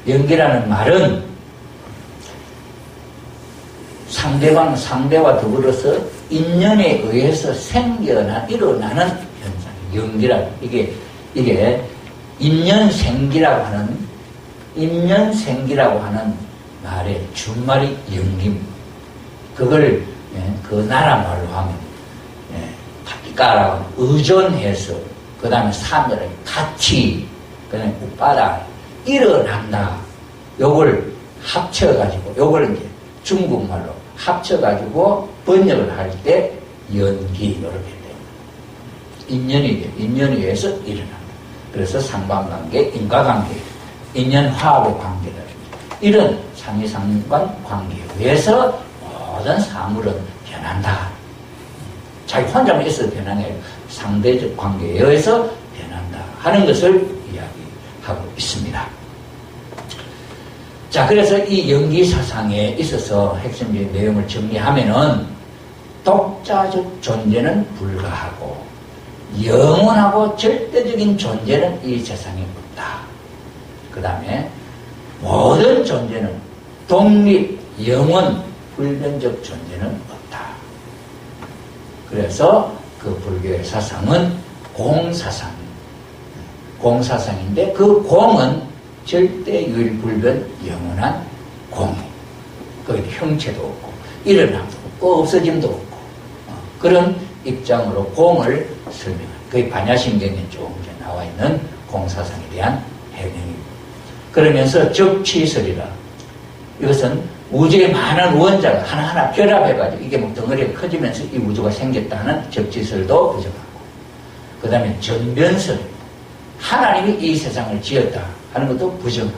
연기라는 말은 상대와 더불어서 인연에 의해서 일어나는 현상. 연기라, 이게 인연생기라고 하는 말의 준말이 연기입니다. 그걸, 그 나라 말로 하면, 파티까라고 의존해서, 그 다음에 사람들에게 같이, 그 다음에 웃바다, 일어난다. 요걸 합쳐가지고, 요걸 이제 중국말로 합쳐가지고 번역을 할 때 연기, 이렇게 됩니다. 인연에 의해서 일어난다. 그래서 상관관계, 인과관계, 인연화합의 관계다. 이런 상이상관 관계에 의해서 모든 사물은 변한다. 자기 혼자만 있어도 변하는 게 아니라 상대적 관계에 의해서 변한다 하는 것을 이야기하고 있습니다. 자, 그래서 이 연기사상에 있어서 핵심적인 내용을 정리하면은 독자적 존재는 불가하고 영원하고 절대적인 존재는 이 세상에 없다. 그 다음에 모든 존재는 독립, 영원, 불변적 존재는 없다. 그래서 그 불교의 사상은 공사상인데 그 공은 절대 유일불변 영원한 공이. 거기 형체도 없고 일어남도 없고 없어짐도 없고 그런 입장으로 공을 설명합니다. 거의 반야신경에 조금 나와 있는 공사상에 대한 해명입니다. 그러면서 적취설이라, 이것은 우주에 많은 원자가 하나하나 결합해가지고 이게 뭐 덩어리가 커지면서 이 우주가 생겼다는 적취설도 부정하고, 그 다음에 전변설, 하나님이 이 세상을 지었다 하는 것도 부정하고,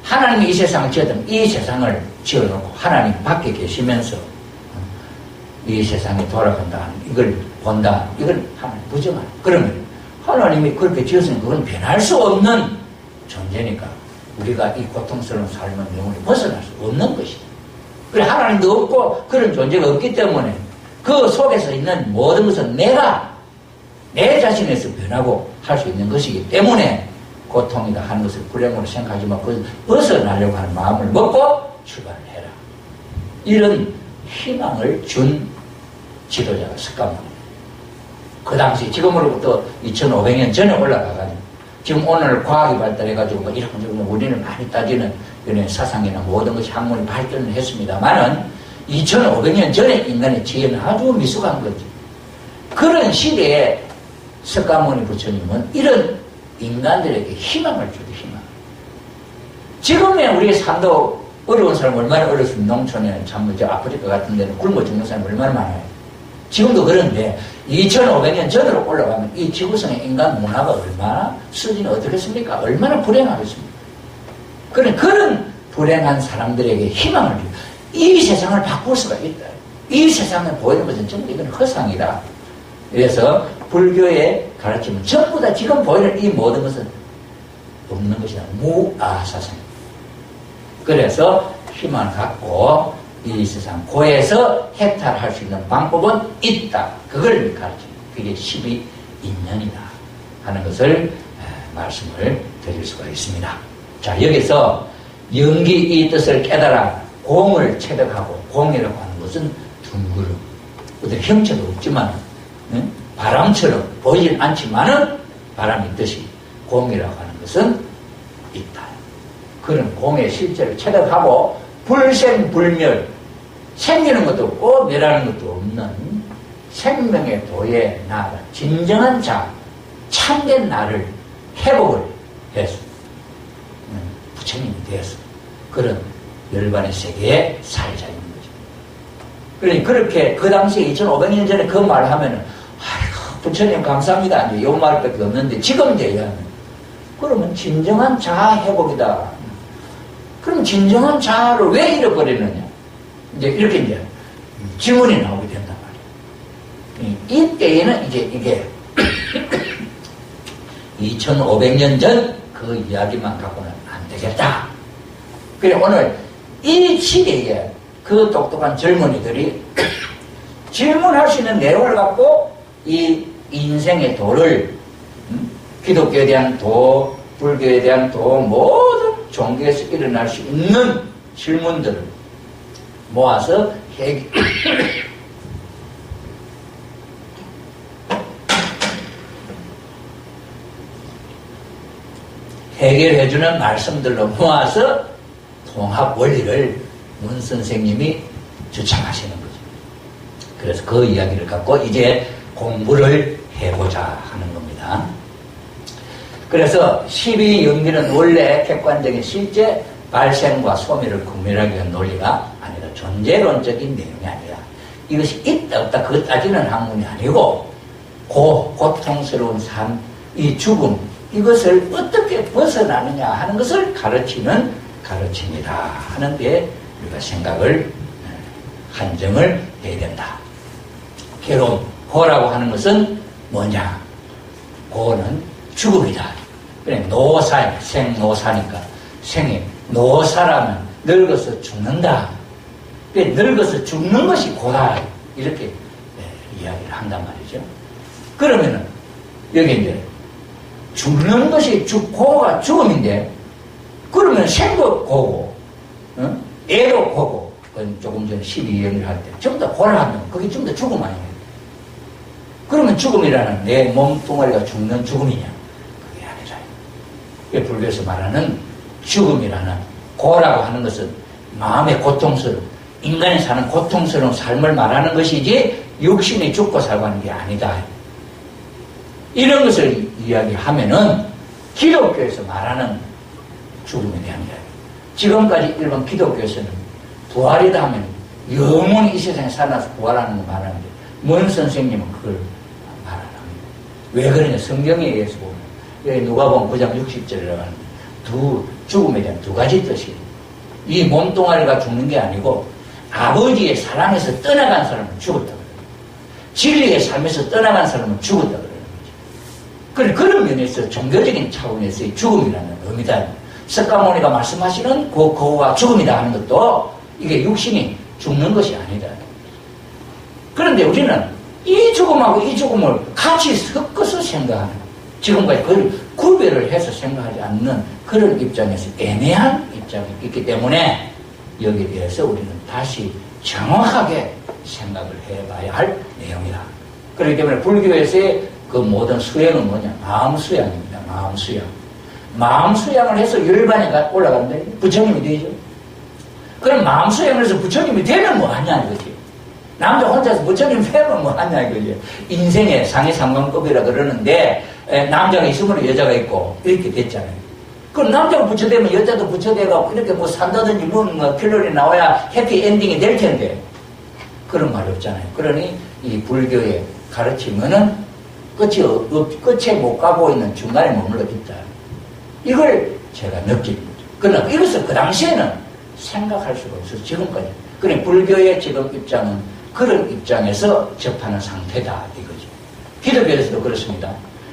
하나님이 이 세상을 지었다면 이 세상을 지어놓고 하나님 밖에 계시면서 이 세상이 돌아간다 하는 이걸 본다, 이걸 하나님 부정하는. 그러면 하나님이 그렇게 지었으면 그건 변할 수 없는 존재니까 우리가 이 고통스러운 삶은 영원히 벗어날 수 없는 것이다. 그래, 하나님도 없고 그런 존재가 없기 때문에 그 속에서 있는 모든 것은 내 자신에서 변하고 할 수 있는 것이기 때문에 고통이다 하는 것을 불행으로 생각하지만 그것을 벗어나려고 하는 마음을 먹고 출발을 해라. 이런 희망을 준 지도자가 석가모니. 그 당시 지금으로부터 2500년 전에 올라가가지고 지금 오늘 과학이 발달해가지고 뭐 이런 우리는 많이 따지는 이런 사상이나 모든 것이 학문이 발전을 했습니다만은 2500년 전에 인간의 지혜는 아주 미숙한 거지. 그런 시대에 석가모니 부처님은 이런 인간들에게 희망을 주죠. 희망. 지금의 우리의 삶도 어려운 사람 얼마나 어렵습니까? 농촌에 참 아프리카 같은 데는 굶어 죽는 사람이 얼마나 많아요. 지금도 그런데 2500년 전으로 올라가면 이 지구상의 인간 문화가 얼마나 수준이 어떻겠습니까? 얼마나 불행하겠습니까? 그런 불행한 사람들에게 희망을 주고 이 세상을 바꿀 수가 있다. 이 세상에 보이는 것은 전부 이건 허상이다. 그래서 불교의 가르침은 전부 다 지금 보이는 이 모든 것은 없는 것이다. 무아사상입니다. 그래서 희망을 갖고 이 세상 고에서 해탈할 수 있는 방법은 있다. 그걸 가르칩니다. 그게 12인연이다 하는 것을 말씀을 드릴 수가 있습니다. 자, 여기서 연기 이 뜻을 깨달아 공을 체득하고, 공이라고 하는 것은 둥그름, 어떤 형체도 없지만 바람처럼 보이진 않지만은 바람이 있듯이 공이라고 하는 것은 있다. 그런 공의 실제를 체득하고 불생불멸, 생기는 것도 없고 멸하는 것도 없는 생명의 도의 나라, 진정한 자, 참된 나를 회복을 해서 부처님이 되어서 그런 열반의 세계에 살자 있는 거죠. 그러니 그렇게 그 당시에 2500년 전에 그 말을 하면은 아이고 부처님 감사합니다. 이제 요 말밖에 없는데 지금 돼야 그러면 진정한 자아 회복이다. 그럼 진정한 자아를 왜 잃어버리느냐? 이제 이렇게 이제 질문이 나오게 된단 말이에요. 이때에는 이제 이게 2500년 전 그 이야기만 갖고는 안 되겠다. 그래 오늘 이 시대에 그 똑똑한 젊은이들이 질문할 수 있는 내용을 갖고 이 인생의 도를 기독교에 대한 도, 불교에 대한 도, 모든 종교에서 일어날 수 있는 질문들을 모아서 해결해주는 말씀들로 모아서 통합 원리를 문 선생님이 주창하시는 거죠. 그래서 그 이야기를 갖고 이제 공부를 해보자 하는 겁니다. 그래서 12연기는 원래 객관적인 실제 발생과 소멸을 구별하기 위한 논리가 아니라 존재론적인 내용이 아니라 이것이 있다 없다 그것 따지는 학문이 아니고 고통스러운 삶, 이 죽음 이것을 어떻게 벗어나느냐 하는 것을 가르치는 가르침이다 하는 데 우리가 생각을 한정을 해야 된다. 괴로움, 고라고 하는 것은 뭐냐? 고는 죽음이다. 그래 노사야, 생노사니까 생이 노사라면 늙어서 죽는다. 그래 늙어서 죽는 것이 고다. 이렇게 이야기를 한단 말이죠. 그러면은 여기 이제 죽는 것이 고가 죽음인데 그러면 생도 고고 애도 고고 조금 전에 12연을 할 때 전부 다 고를 하면 그게 전부 다 죽음 아니에요. 그러면 죽음이라는 내 몸뚱아리가 죽는 죽음이냐? 그게 아니라 불교에서 말하는 죽음이라는 고라고 하는 것은 마음의 고통스러움 인간이 사는 고통스러운 삶을 말하는 것이지 육신이 죽고 살고 하는 게 아니다. 이런 것을 이야기하면은 기독교에서 말하는 죽음에 대한 이야기. 지금까지 일반 기독교에서는 부활이다 하면 영원히 이 세상에 살아서 부활하는 거 말하는데 문 선생님은 그걸 말 안 합니다. 왜 그러냐? 성경에 의해서 보면 여기 누가복음 9장 60절이라고 하는데 죽음에 대한 두 가지 뜻이 이 몸뚱아리가 죽는 게 아니고 아버지의 사랑에서 떠나간 사람은 죽었다 그래요. 진리의 삶에서 떠나간 사람은 죽었다 그래요. 그런 면에서 종교적인 차원에서의 죽음이라는 의미다. 석가모니가 말씀하시는 고가 죽음이다 하는 것도 이게 육신이 죽는 것이 아니다. 그런데 우리는 이 죽음하고 이 죽음을 같이 섞어서 생각하는 지금까지 그걸 구별을 해서 생각하지 않는 그런 입장에서 애매한 입장이 있기 때문에 여기에 대해서 우리는 다시 정확하게 생각을 해봐야 할 내용이다. 그렇기 때문에 불교에서의 그 모든 수행은 뭐냐? 마음 수양입니다. 마음 수양. 마음 수양을 해서 열반에 올라간다. 부처님이 되죠. 그럼 마음 수양을 해서 부처님이 되면 뭐 하냐 이거지. 남자 혼자서 부처님 되면 뭐 하냐 이거지. 인생의 상해상관급이라 그러는데 남자가 있으면 여자가 있고 이렇게 됐잖아요. 그럼 남자가 부처되면 여자도 부처되고 이렇게 뭐 산다든지 뭐 결론이 나와야 해피엔딩이 될 텐데 그런 말이 없잖아요. 그러니 이 불교의 가르침은 끝에 못 가고 있는 중간에 머물러 있다. 이걸 제가 느낀 거죠. 그러나 이것을 그 당시에는 생각할 수가 없어서 지금까지. 그래 불교의 지금 입장은 그런 입장에서 접하는 상태다 이거죠. 기독교에서도 그렇습니다.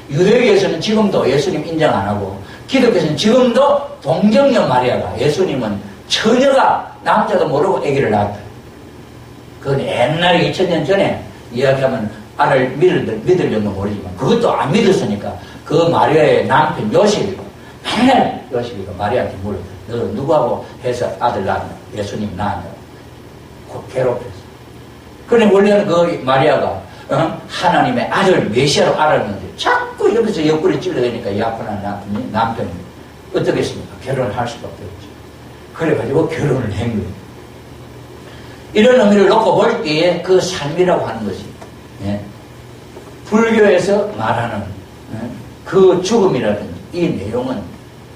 유대교에서는 지금도 예수님 인정 안 하고 기독교에서는 지금도 동정녀 마리아가 예수님은 처녀가 남자도 모르고 아기를 낳았다. 그건 옛날에 2000년 전에 이야기하면 알을 믿으려면 모르지만 그것도 안 믿었으니까 그 마리아의 남편 요셉이고 맨날 요셉이가 마리아한테 물어 너 누구하고 해서 아들 낳았냐? 예수님 낳았냐? 괴롭혔어. 그런데 원래는 그 마리아가 하나님의 아들 메시아로 알았는데 자꾸 여기서 옆구리 찔러대니까 야분한 남편이 어떻게 했습니까? 결혼을 할 수밖에 없죠. 그래가지고 결혼을 한 거예요. 이런 의미를 놓고 볼 때에 그 삶이라고 하는 것이 불교에서 말하는 그 죽음이라든지 이 내용은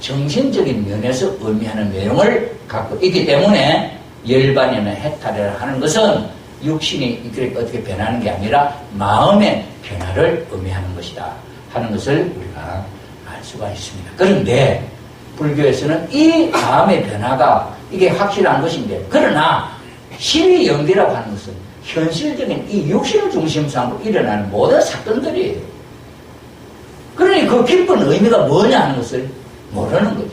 정신적인 면에서 의미하는 내용을 갖고 있기 때문에 열반이나 해탈이라 하는 것은 육신이 어떻게 변하는 게 아니라 마음의 변화를 의미하는 것이다 하는 것을 우리가 알 수가 있습니다. 그런데 불교에서는 이 마음의 변화가 이게 확실한 것인데 그러나 12연기라고 하는 것은 현실적인 이 육신을 중심으로 일어나는 모든 사건들이에요. 그러니 그 깊은 의미가 뭐냐 하는 것을 모르는 거죠.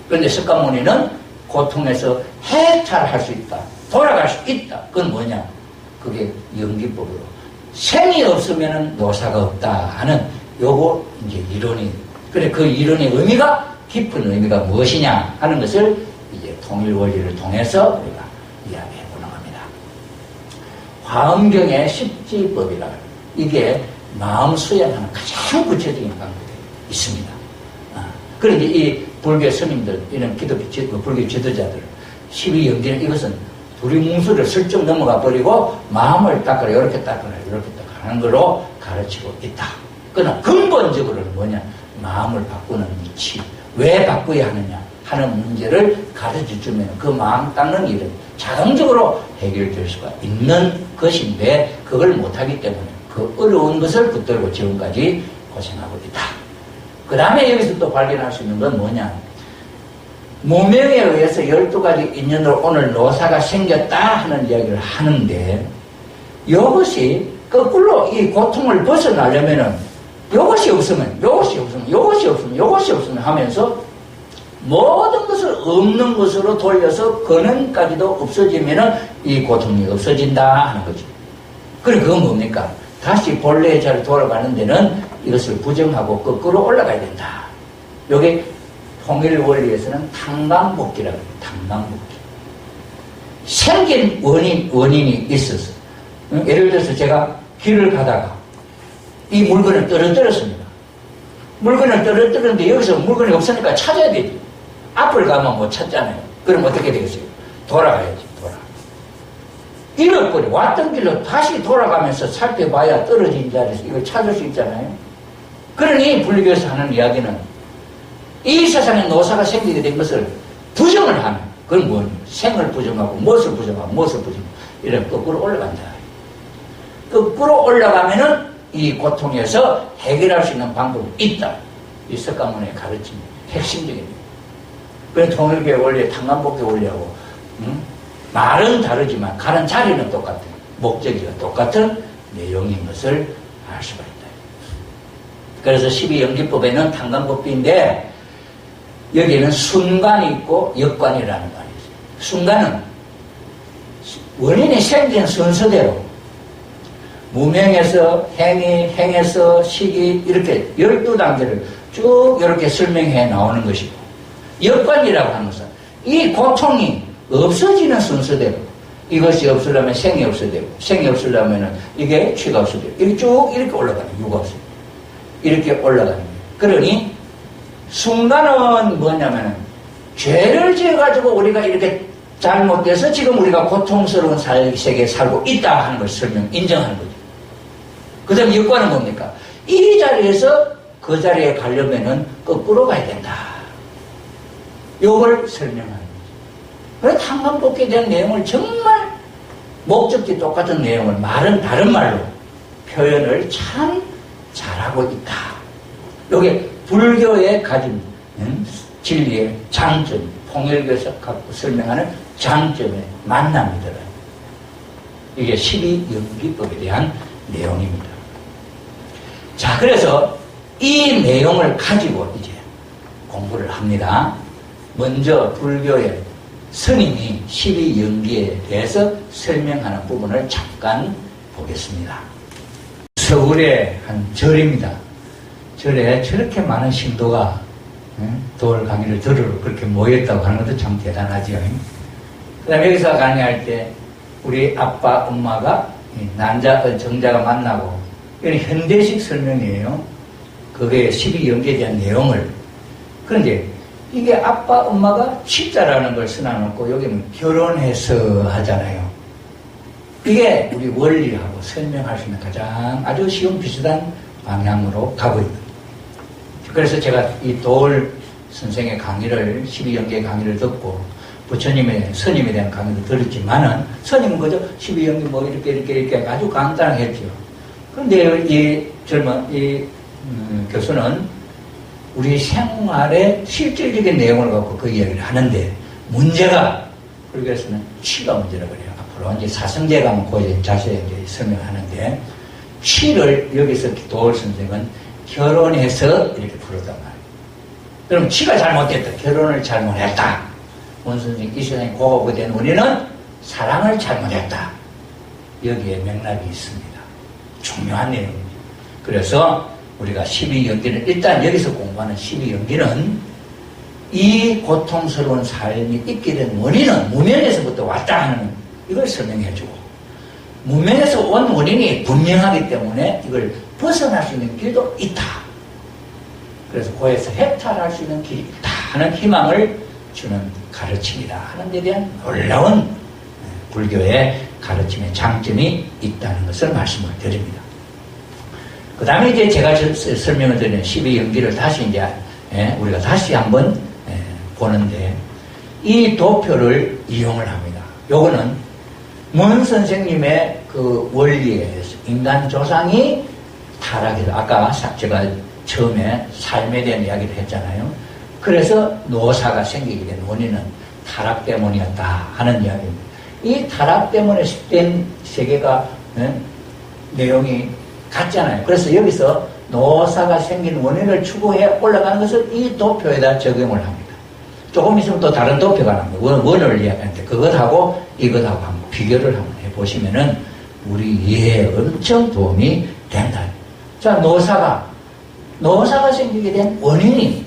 그런데 석가모니는 고통에서 해탈할 수 있다. 돌아갈 수 있다. 그건 뭐냐? 그게 연기법으로. 생이 없으면 노사가 없다 하는 요거 이제 이론이. 그래, 그 이론의 의미가, 깊은 의미가 무엇이냐 하는 것을 이제 통일 원리를 통해서 우리가 이야기해 보는 겁니다. 화엄경의 십지법이라, 이게 마음 수양하는 가장 구체적인 방법이 있습니다. 그런데 이 불교 스님들, 이런 불교 지도자들, 12영기는 이것은 두리뭉술을 슬쩍 넘어가 버리고 마음을 닦아라, 이렇게 닦아라, 이렇게 닦아라 하는 걸로 가르치고 있다. 그러나 근본적으로는 뭐냐? 마음을 바꾸는 이치. 왜 바꿔야 하느냐 하는 문제를 가르쳐 주면 그 마음 닦는 일은 자동적으로 해결될 수가 있는 것인데, 그걸 못하기 때문에 그 어려운 것을 붙들고 지금까지 고생하고 있다. 그 다음에 여기서 또 발견할 수 있는 건 뭐냐? 무명에 의해서 12가지 인연으로 오늘 노사가 생겼다 하는 이야기를 하는데, 이것이 거꾸로 이 고통을 벗어나려면은 이것이 없으면, 이것이 없으면, 이것이 없으면, 이것이 없으면 하면서 모든 것을 없는 것으로 돌려서 근원까지도 없어지면은 이 고통이 없어진다 하는 거죠. 그럼 그건 뭡니까? 다시 본래의 자리로 돌아가는 데는 이것을 부정하고 거꾸로 올라가야 된다. 요게 통일 원리에서는 탕감복기라고 해요. 탕감복기. 생긴 원인이 있어서. 예를 들어서 제가 길을 가다가 이 물건을 떨어뜨렸습니다. 물건을 떨어뜨렸는데 여기서 물건이 없으니까 찾아야 되죠. 앞을 가면 못 찾잖아요. 그럼 어떻게 되겠어요? 돌아가야지, 잃어버려. 왔던 길로 다시 돌아가면서 살펴봐야 떨어진 자리에서 이걸 찾을 수 있잖아요. 그러니 불교에서 하는 이야기는 이 세상에 노사가 생기게 된 것을 부정을 하는, 그건 뭐냐? 생을 부정하고 무엇을 부정하고 무엇을 부정하고 이런 거꾸로 올라간다. 거꾸로 올라가면은 이 고통에서 해결할 수 있는 방법이 있다. 이 석가모니의 가르침이 핵심적입니다. 그래서 통일교의 원리, 탕감복교 원리하고 말은 다르지만 가는 자리는 똑같은, 목적이가 똑같은 내용인 것을 알 수가 있다. 그래서 12영기법에는 탕감법비인데 여기에는 순관이 있고 역관이라는 말이 있어요. 순관은 원인이 생긴 순서대로 무명에서 행위, 행에서 시기, 이렇게 12단계를 쭉 이렇게 설명해 나오는 것이고, 역관이라고 하는 것은 이 고통이 없어지는 순서대로, 이것이 없으려면 생이 없어야 되고, 생이 없으려면 이게 취가 없어야 되고, 이렇게 쭉 이렇게 올라가는, 유가 없어요. 이렇게 올라가는 거예요. 그러니 순간은 뭐냐면은 죄를 지어가지고 우리가 이렇게 잘못돼서 지금 우리가 고통스러운 세계에 살고 있다 하는 걸 인정하는 거죠. 그 다음 역관은 뭡니까? 이 자리에서 그 자리에 가려면은 거꾸로 가야 된다. 요걸 설명하는 거죠. 그래서 탕감복기에 대한 내용을 정말 목적지 똑같은 내용을 말은 다른 말로 표현을 참 잘하고 있다. 요게 불교의 가진 진리의 장점, 통일교에서 갖고 설명하는 장점의 만남이 들어요. 이게 12영기법에 대한 내용입니다. 자, 그래서 이 내용을 가지고 이제 공부를 합니다. 먼저 불교의 스님이 12영기에 대해서 설명하는 부분을 잠깐 보겠습니다. 서울의 한 절입니다. 절에 저렇게 많은 신도가 도월 강의를 들으러 그렇게 모였다고 하는 것도 참 대단하죠. 그 다음에 여기서 강의할 때 우리 아빠, 엄마가 정자가 만나고, 이건 현대식 설명이에요. 그게 12영기에 대한 내용을. 그런데 이게 아빠, 엄마가 칩자라는 걸 써놔놓고 여기는 결혼해서 하잖아요. 이게 우리 원리하고 설명할 수 있는 가장 아주 쉬운 비슷한 방향으로 가고 있는. 그래서 제가 이 도월 선생의 강의를, 12영기의 강의를 듣고 부처님의 스님에 대한 강의를 들었지만은, 스님은 그저 12영기 뭐 이렇게 아주 간단하게 했죠. 그런데 이 교수는 우리 생활의 실질적인 내용을 갖고 그 이야기를 하는데, 문제가, 불교에서는 취가 문제라고 그래요. 앞으로 이제 사성제 가면 그 자세히 이제 설명하는데, 취를 여기서 도월 선생은 결혼해서 이렇게 부르단 말이에요. 그럼 지가 잘못했다. 결혼을 잘못했다. 원선생 이 세상에 고가 된 우리는 사랑을 잘못했다. 여기에 맥락이 있습니다. 중요한 내용입니다. 그래서 우리가 12연기는 일단 여기서 공부하는 12연기는 이 고통스러운 삶이 있게 된 원인은 무명에서부터 왔다 하는 이걸 설명해주고 무명에서 온 원인이 분명하기 때문에 이걸 벗어날 수 있는 길도 있다. 그래서 고에서 해탈할 수 있는 길이 있다 하는 희망을 주는 가르침이다 하는 데 대한 놀라운 불교의 가르침의 장점이 있다는 것을 말씀을 드립니다. 그 다음에 이제 제가 설명을 드리는 12연기를 다시 이제 우리가 다시 한번 보는데 이 도표를 이용을 합니다. 요거는 문 선생님의 그 원리에 의해서 인간 조상이 타락해서 아까 제가 처음에 삶에 대한 이야기를 했잖아요. 그래서 노사가 생기게 된 원인은 타락 때문이었다 하는 이야기입니다. 이 타락 때문에 된 세계가 내용이 같잖아요. 그래서 여기서 노사가 생긴 원인을 추구해 올라가는 것을 이 도표에다 적용을 합니다. 조금 있으면 또 다른 도표가 나옵니다. 원을 이야기하는데 그것하고 이것하고 한번 비교를 한번 해보시면은 우리 이해에 엄청 도움이 된다. 자, 노사가 생기게 된 원인이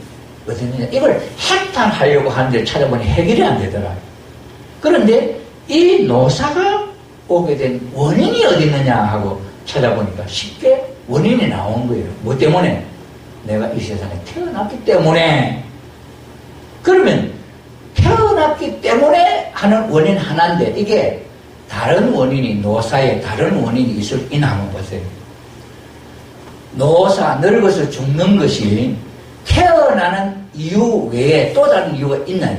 어디냐? 이걸 해탈하려고 하는데 찾아보니 해결이 안 되더라. 그런데 이 노사가 오게 된 원인이 어디 있느냐 하고 찾아보니까 쉽게 원인이 나온 거예요. 뭐 때문에? 내가 이 세상에 태어났기 때문에. 그러면 태어났기 때문에 하는 원인 하나인데 이게 다른 원인이 노사에 다른 원인이 있을 있나 한번 보세요. 노사, 늙어서 죽는 것이 태어나는 이유 외에 또 다른 이유가 있나요?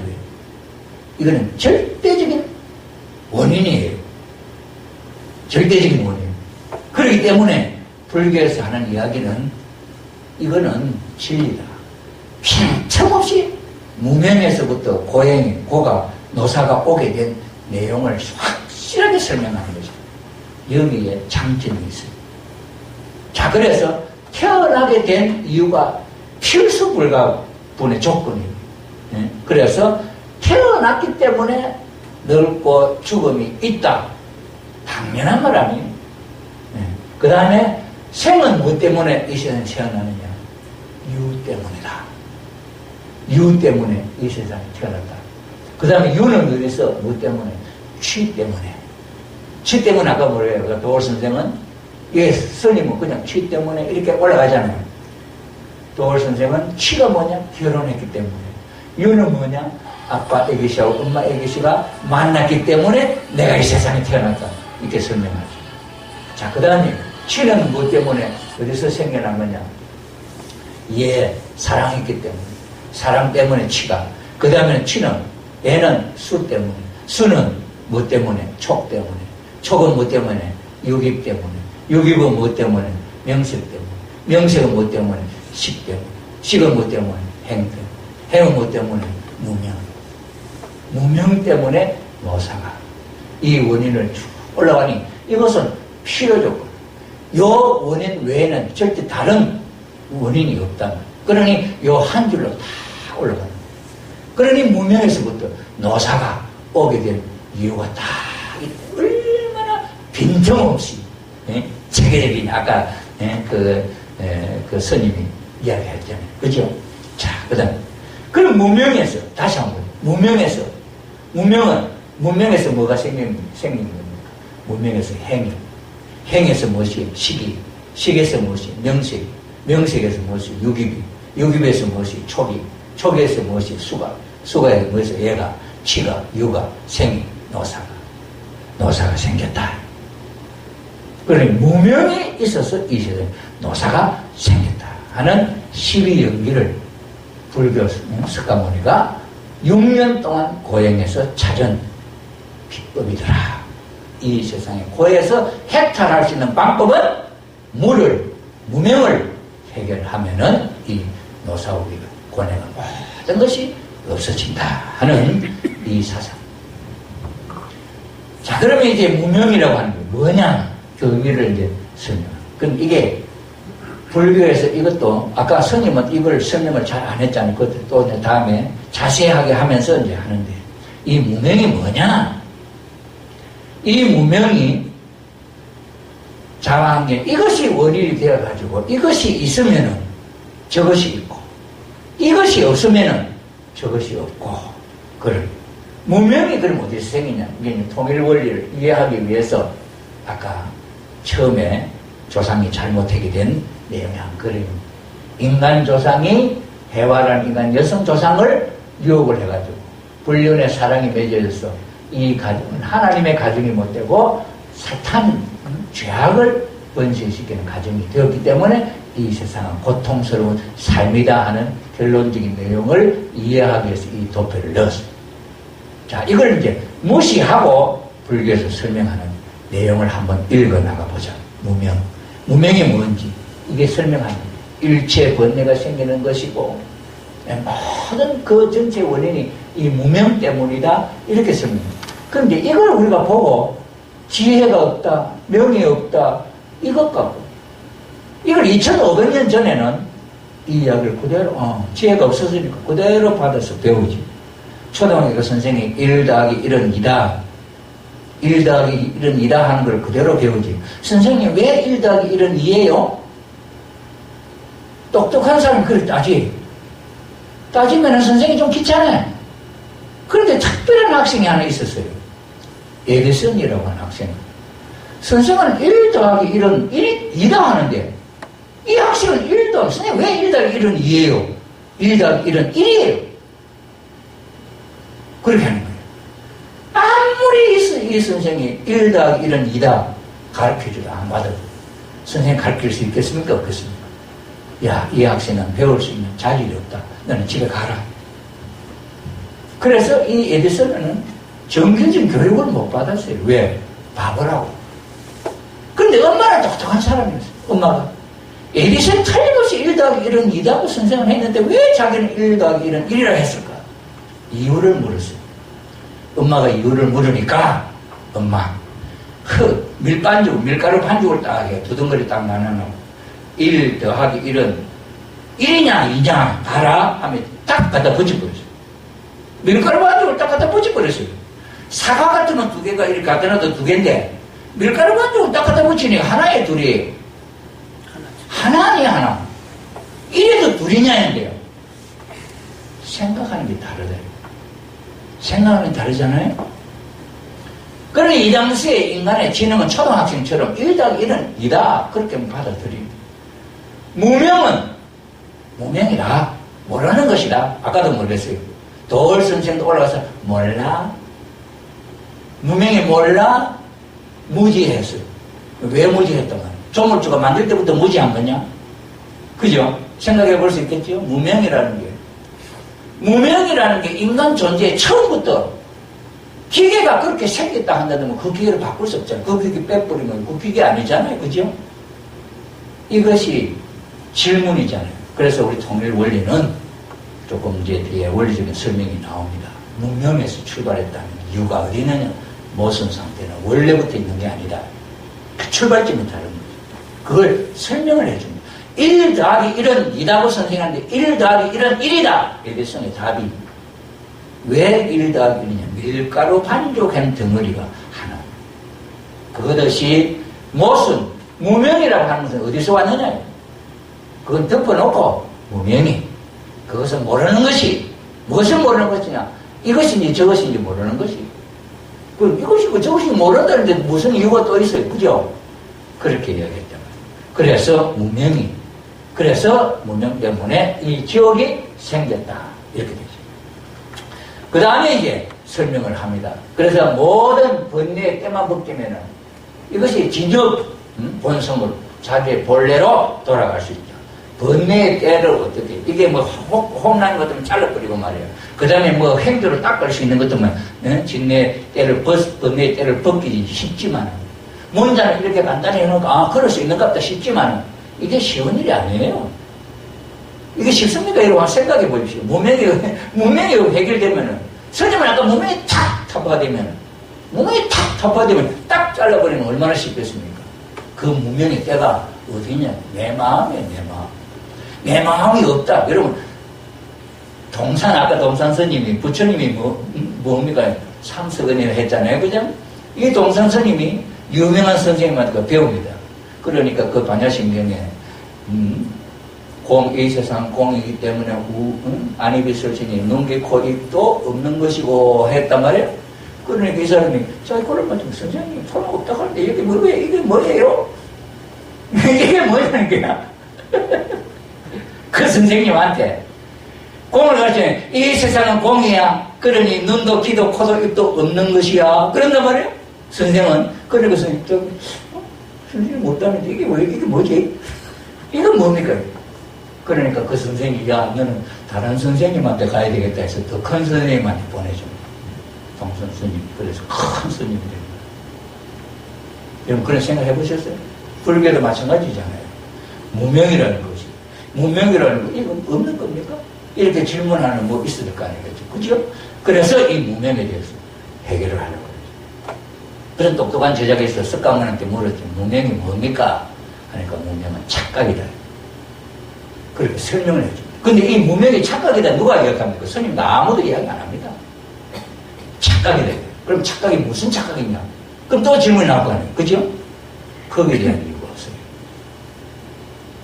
이거는 절대적인 원인이에요. 절대적인 원인. 그렇기 때문에 불교에서 하는 이야기는 이거는 진리다. 빈틈없이 무명에서부터 고가 노사가 오게 된 내용을 확실하게 설명하는 거죠. 여기에 장점이 있어요. 자, 그래서 태어나게 된 이유가 필수불가분의 조건입니다. 그래서 태어났기 때문에 늙고 죽음이 있다. 당연한 말 아니에요. 그 다음에 생은 뭐 때문에 이 세상에 태어나느냐? 유 때문이다. 유 때문에 이 세상에 태어났다. 그 다음에 유는 어디서? 뭐 때문에? 취 때문에. 취 때문에 아까 뭐래요? 도월 선생은 예, 스님은 그냥 취 때문에 이렇게 올라가잖아요. 도월 선생은 취가 뭐냐? 결혼했기 때문에. 유는 뭐냐? 아빠 애기씨하고 엄마 애기씨가 만났기 때문에 내가 이 세상에 태어났다. 이렇게 설명하죠. 자, 그 다음에 취는 뭐 때문에 어디서 생겨난 거냐? 예, 사랑했기 때문에. 사랑 때문에 취가. 그 다음에 취는 애는 수 때문에. 수는 뭐 때문에? 촉 때문에. 촉은 뭐 때문에? 육입 때문에. 육입은 뭐 때문에? 명색 때문에. 명색은 뭐 때문에? 식 때문에. 식은 뭐 때문에? 행 때문에. 행은 뭐 때문에? 무명. 무명 때문에 노사가 이 원인을 쭉 올라가니 이것은 필요 조건. 요 원인 외에는 절대 다른 원인이 없다. 그러니 요 한 줄로 다 올라가는 거예요. 그러니 무명에서부터 노사가 오게 된 이유가 다 얼마나 빈틈없이 체계적인 아까 그 스님이 이야기했잖아요. 그죠? 자, 그 다음에 그럼 무명에서 다시 한번 무명에서 뭐가 생긴 겁니까? 무명에서 행위. 행에서 무엇이? 식이. 식에서 무엇이? 명색이. 명색에서 무엇이? 육입이. 육입에서 무엇이? 촉이. 촉에서 무엇이? 수가. 수가에서 무엇이? 얘가. 치가. 유가. 생이. 노사가 생겼다. 그러니 무명에 있어서 이 세상에 노사가 생겼다 하는 12연기를 불교 석가모니가 6년 동안 고행해서 찾은 비법이더라. 이 세상에 고해서 해탈할 수 있는 방법은 무명을 해결하면은 이 노사우기 고뇌가 모든 것이 없어진다 하는 이 사상. 자, 그러면 이제 무명이라고 하는 게 뭐냐? 그 의미를 이제 설명. 그럼 이게 불교에서 이것도, 아까 스님은 이걸 설명을 잘 안 했잖아요. 그것도 또 다음에 자세하게 하면서 이제 하는데, 이 무명이 뭐냐? 이 무명이 자화환경, 이것이 원인이 되어가지고, 이것이 있으면은 저것이 있고, 이것이 없으면은 저것이 없고, 그걸 무명이 그럼 어디서 생기냐? 이게 통일 원리를 이해하기 위해서 아까 처음에 조상이 잘못하게 된 내용이 한 그림입니다. 인간 조상이 해와라는 인간 여성 조상을 유혹을 해가지고 불륜의 사랑이 맺어져서 이 가정은 하나님의 가정이 못되고 사탄, 죄악을 번식시키는 가정이 되었기 때문에 이 세상은 고통스러운 삶이다 하는 결론적인 내용을 이해하기 위해서 이 도표를 넣었습니다. 자, 이걸 이제 무시하고 불교에서 설명하는 내용을 한번 읽어 나가보자. 무명. 무명이 뭔지 이게 설명합니다. 일체 번뇌가 생기는 것이고 모든 그 전체 원인이 이 무명 때문이다 이렇게 설명합니다. 그런데 이걸 우리가 보고 지혜가 없다, 명이 없다 이것 갖고 이걸 2500년 전에는 이 이야기를 그대로 지혜가 없었으니까 그대로 받아서 배우지. 초등학교 선생이 1 더하기 1은 2다 1 더하기 1은 2다 하는 걸 그대로 배우지. 선생님 왜 1 더하기 1은 2예요? 똑똑한 사람이 그렇게 따지면 선생님이 좀 귀찮아. 그런데 특별한 학생이 하나 있었어요. 에디슨이라고 하는 학생. 선생은 1 더하기 1은 2다 하는데 이 학생은 1 더하기, 선생님 왜 1 더하기 1은 2예요? 1 더하기 1은 1이에요. 그렇게 하는 거예요. 아무리 이 선생이 1 더하기 1은 2다 가르쳐줘도 안 받아도 선생님 가르칠 수 있겠습니까? 없겠습니까? 야, 이 학생은 배울 수 있는 자질이 없다. 너는 집에 가라. 그래서 이 에디슨은 정규적인 교육을 못 받았어요. 왜? 바보라고. 그런데 엄마는 똑똑한 사람이었어요. 엄마가 에디슨 틀림없이 1 더하기 1은 2다고 선생을 했는데 왜 자기는 1 더하기 1은 1이라 했을까? 이유를 물었어요. 엄마가 이유를 물으니까 엄마 밀가루 반죽을 딱 해. 두 덩어리 딱 나눠놓고 1 더하기 1은 1이냐 2냐 봐라 하면 딱 갖다 붙여버렸어요. 밀가루 반죽을 딱 갖다 붙여버렸어요. 사과 같은 건 2개가 이렇게 갖다 놔도 2개인데 밀가루 반죽을 딱 갖다 붙이니까 하나에 둘이 하나 아니야 하나. 이래도 둘이냐인데요. 생각하는 게 다르다. 생각하는 게 다르잖아요. 그러니 이 당시에 인간의 지능은 초등학생처럼 1 더하기 1은 2다 그렇게 받아들입니다. 무명이라 모르는 것이다. 아까도 모르겠어요. 도울 선생도 올라가서 몰라. 무명이 몰라. 무지했어요. 왜 무지했던 거야? 조물주가 만들 때부터 무지한 거냐? 그죠? 생각해 볼 수 있겠죠? 무명이라는 게 인간 존재의 처음부터 기계가 그렇게 생겼다 한다면 그 기계를 바꿀 수 없잖아요. 그 기계 빼버리면 그 기계 아니잖아요. 그죠? 이것이 질문이잖아요. 그래서 우리 통일 원리는 조금 이제 뒤에 원리적인 설명이 나옵니다. 무명에서 출발했다는 이유가 어디 있느냐? 모순 상태는 원래부터 있는 게 아니다. 그 출발점이 다른 거죠. 그걸 설명을 해줍니다. 1 더하기 1은 2다고 선생하는데 1 더하기 1은 1이다. 에디슨의 답이 왜 1 더하기 1이냐? 밀가루 반죽한 덩어리가 하나. 그것이 모순, 무명이라고 하는 것은 어디서 왔느냐? 그건 덮어놓고 무명이 그것은 모르는 것이 무엇을 모르는 것이냐? 이것인지 저것인지 모르는 것이 이것이고 저것이 모른다는데 무슨 이유가 또 있어요. 그죠? 그렇게 이야기했단 말이에요. 그래서 무명 때문에 이 지옥이 생겼다. 이렇게 되죠. 그 다음에 이제 설명을 합니다. 그래서 모든 번뇌의 때만 벗기면은 이것이 진정 본성으로 자기의 본래로 돌아갈 수 있다. 번뇌의 때를 어떻게, 이게 뭐 혼나는 것들은 잘라버리고 말이에요. 그 다음에 뭐 행주로 닦을 수 있는 것들만, 진뇌의 때를, 번뇌의 때를 벗기지 쉽지만, 문자는 이렇게 간단히 해놓고, 그럴 수 있는가 보다 싶지만, 이게 쉬운 일이 아니에요. 이게 쉽습니까? 이러고 생각해 보십시오. 무명이 해결되면은, 스님은 아까 무명이 탁 타파되면은, 딱 잘라버리면 얼마나 쉽겠습니까? 그 무명의 때가 어디냐? 내 마음이야, 내 마음. 내 마음이 없다. 여러분, 아까 동산 스님이, 부처님이 뭡니까? 삼석은혜를 했잖아요. 그죠? 이 동산 스님이 유명한 선생님한테 배웁니다. 그러니까 그 반야심경에, 이 세상 공이기 때문에 안입이 있을지니 눈, 귀, 코, 입도 없는 것이고 했단 말이에요. 그러니까 이 사람이, 자, 그럴 때 선생님, 소용 없다고 하는데 이게 뭐예요? 이게 뭐예요? 이게 뭐냐는 거야. 그 선생님한테 공을 가르치면 이 세상은 공이야. 그러니 눈도 귀도 코도 입도 없는 것이야. 그런단 말이에요. 선생은 그러니까 선생님 못하는데 이게 뭐지? 이건 뭡니까? 그러니까 그 선생님이 야 너는 다른 선생님한테 가야 되겠다 해서 더 큰 선생님한테 보내줍니다. 동선 스님. 그래서 큰 스님이 됩니다. 여러분 그런 생각 해보셨어요? 불교도 마찬가지잖아요. 무명이라는 것이. 무명이라는 거 이건 없는 겁니까? 이렇게 질문하는 뭐 있어야 될 거 아니겠죠. 그죠? 그래서 이 무명에 대해서 해결을 하려고 그러죠. 그런 똑똑한 제자가 있어 석가모니한테 물었지. 무명이 뭡니까? 하니까 무명은 착각이다. 그렇게 설명을 해줍니다. 근데 이 무명이 착각이다 누가 이야기합니까? 스님도 아무도 이야기 안 합니다. 착각이다. 그럼 착각이 무슨 착각이냐? 그럼 또 질문이 나올 거 아니에요. 그죠? 거기에 대한 이유가 없어요.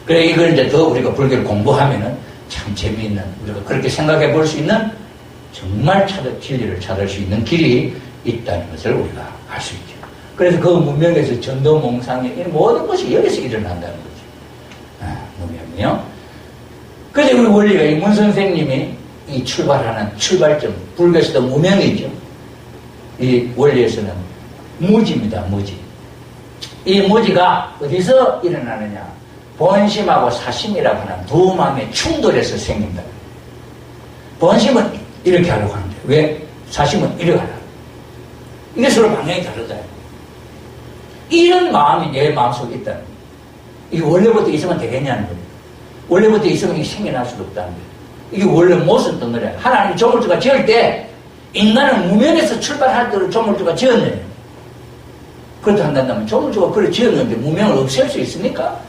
그래, 이걸 이제 더 우리가 불교를 공부하면은 참 재미있는, 우리가 그렇게 생각해 볼 수 있는 정말 진리를 찾을 수 있는 길이 있다는 것을 우리가 알 수 있죠. 그래서 그 문명에서 전도몽상의 모든 것이 여기서 일어난다는 거죠. 무명이요. 그래서 우리 원리가 이 문 선생님이 이 출발하는 출발점, 불교에서도 무명이죠. 이 원리에서는 무지입니다, 무지. 이 무지가 어디서 일어나느냐? 본심하고 사심이라고 하는 두 마음의 충돌에서 생긴다. 본심은 이렇게 하려고 하는데 왜? 사심은 이렇게 하려고. 이게 서로 방향이 다르다. 이런 마음이 내 마음속에 있다는 거예요. 이게 원래부터 있으면 되겠냐는 거예요. 원래부터 있으면 이게 생겨날 수도 없다는 거예요. 이게 원래 무슨 덩어리야. 하나님이 조물주가 지을 때 인간은 무명에서 출발할 때로 조물주가 지었네요. 그렇다 한다면 조물주가 그걸 지었는데 무명을 없앨 수 있습니까?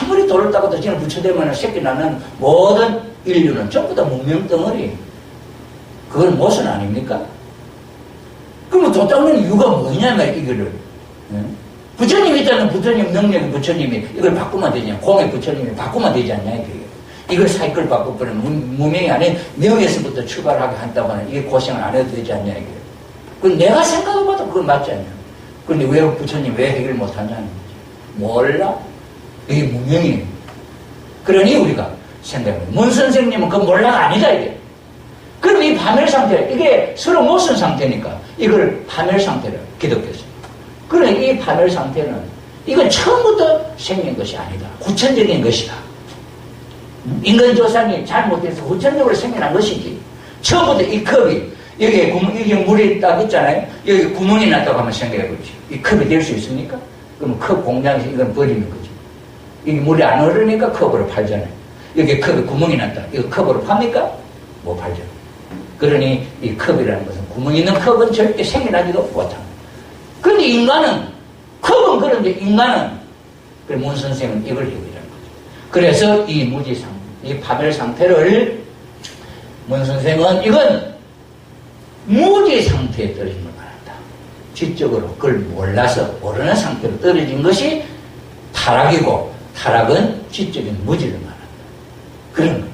아무리 돌을 닦아도 지는 부처되면 새끼 나는 모든 인류는 전부 다 무명 덩어리. 그건 무슨 아닙니까? 그러면 도 닦는 이유가 뭐냐면 이거를. 부처님이 있다면 부처님 능력이 부처님이 이걸 바꾸면 되냐. 공의 부처님이 바꾸면 되지 않냐. 이걸 사이클 바꿔버리면 무명이 아닌 명에서부터 출발하게 한다면 이게 고생을 안 해도 되지 않냐. 그 내가 생각해봐도 그건 맞지 않냐. 그런데 왜 부처님 왜 해결 못하냐는 거지. 몰라? 이게 무명이에요. 그러니 우리가 생각해보면 문 선생님은 그 몰라가 아니다 이게. 그럼 이 파멸 상태, 이게 서로 못쓴 상태니까 이걸 파멸 상태를 기독교에서. 그러니 이 파멸 상태는 이건 처음부터 생긴 것이 아니다. 후천적인 것이다. 인간 조상이 잘못해서 후천적으로 생겨난 것이지. 처음부터 이 컵이 여기에 이게 물이 딱 있잖아요. 여기 구멍이 났다고 한번 생각해보지. 이 컵이 될 수 있습니까? 그럼 컵 공장에서 이건 버리는 거지. 이게 물이 안 흐르니까 컵으로 팔잖아요. 여기 컵에 구멍이 났다. 이거 컵으로 팝니까? 못 팔죠. 그러니 이 컵이라는 것은 구멍 있는 컵은 절대 생겨나지도 못합니다. 그런데 인간은 컵은 그런데 인간은 그래 문 선생은 이걸 해결하는 거죠. 그래서 이 무지상, 이 파멸 상태를 문 선생은 이건 무지 상태에 떨어진 걸 말한다. 지적으로 그걸 몰라서 모르는 상태로 떨어진 것이 타락이고 타락은 지적인 무지를 말한다. 그런 거예요.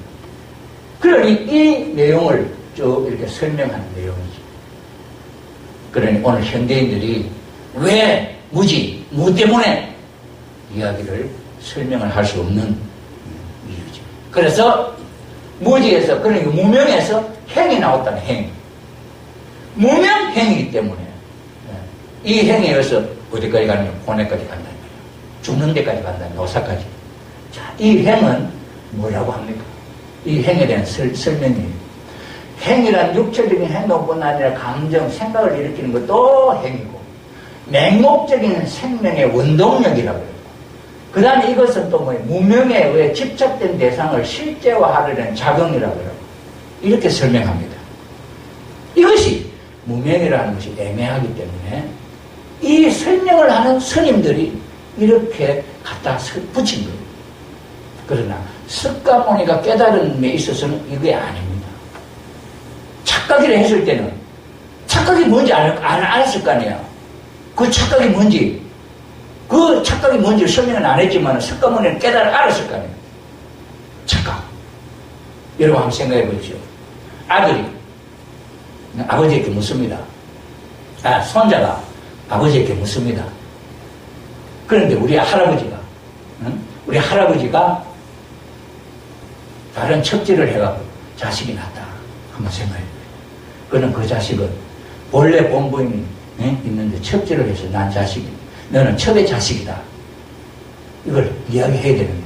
그러니 이 내용을 쭉 이렇게 설명하는 내용이지. 그러니 오늘 현대인들이 왜 무지, 무 때문에 이야기를 설명을 할 수 없는 이유죠. 그래서 무지에서, 그러니까 무명에서 행이 나왔다는 행. 무명행이기 때문에 이 행에 의해서 어디까지 가느냐? 고뇌까지 간다는 거예요. 죽는 데까지 간다는 노사까지. 자, 이 행은 뭐라고 합니까? 이 행에 대한 설명이에요. 행이란 육체적인 행동뿐 아니라 감정, 생각을 일으키는 것도 행이고 맹목적인 생명의 원동력이라고 해요. 그 다음에 이것은 또 뭐예요? 무명에 의해 집착된 대상을 실제화하려는 작용이라고 해요. 이렇게 설명합니다. 이것이 무명이라는 것이 애매하기 때문에 이 설명을 하는 스님들이 이렇게 갖다 붙인 거예요. 그러나 석가모니가 깨달은 데 있어서는 이게 아닙니다. 착각이라 했을 때는 착각이 뭔지 알았을 거 아니에요. 그 착각이 뭔지, 그 착각이 뭔지를 설명은 안 했지만 석가모니는 알았을 거 아니에요. 착각. 여러분 한번 생각해 보십시오. 아들이 아버지에게 묻습니다. 손자가 아버지에게 묻습니다. 그런데 우리 할아버지가 다른 척지를 해갖고 자식이 낳았다. 한번 생각해. 그는 그 자식은 본래 본부인이 있는데 척지를 해서 난 자식이, 너는 첩의 자식이다. 이걸 이야기해야 되는데,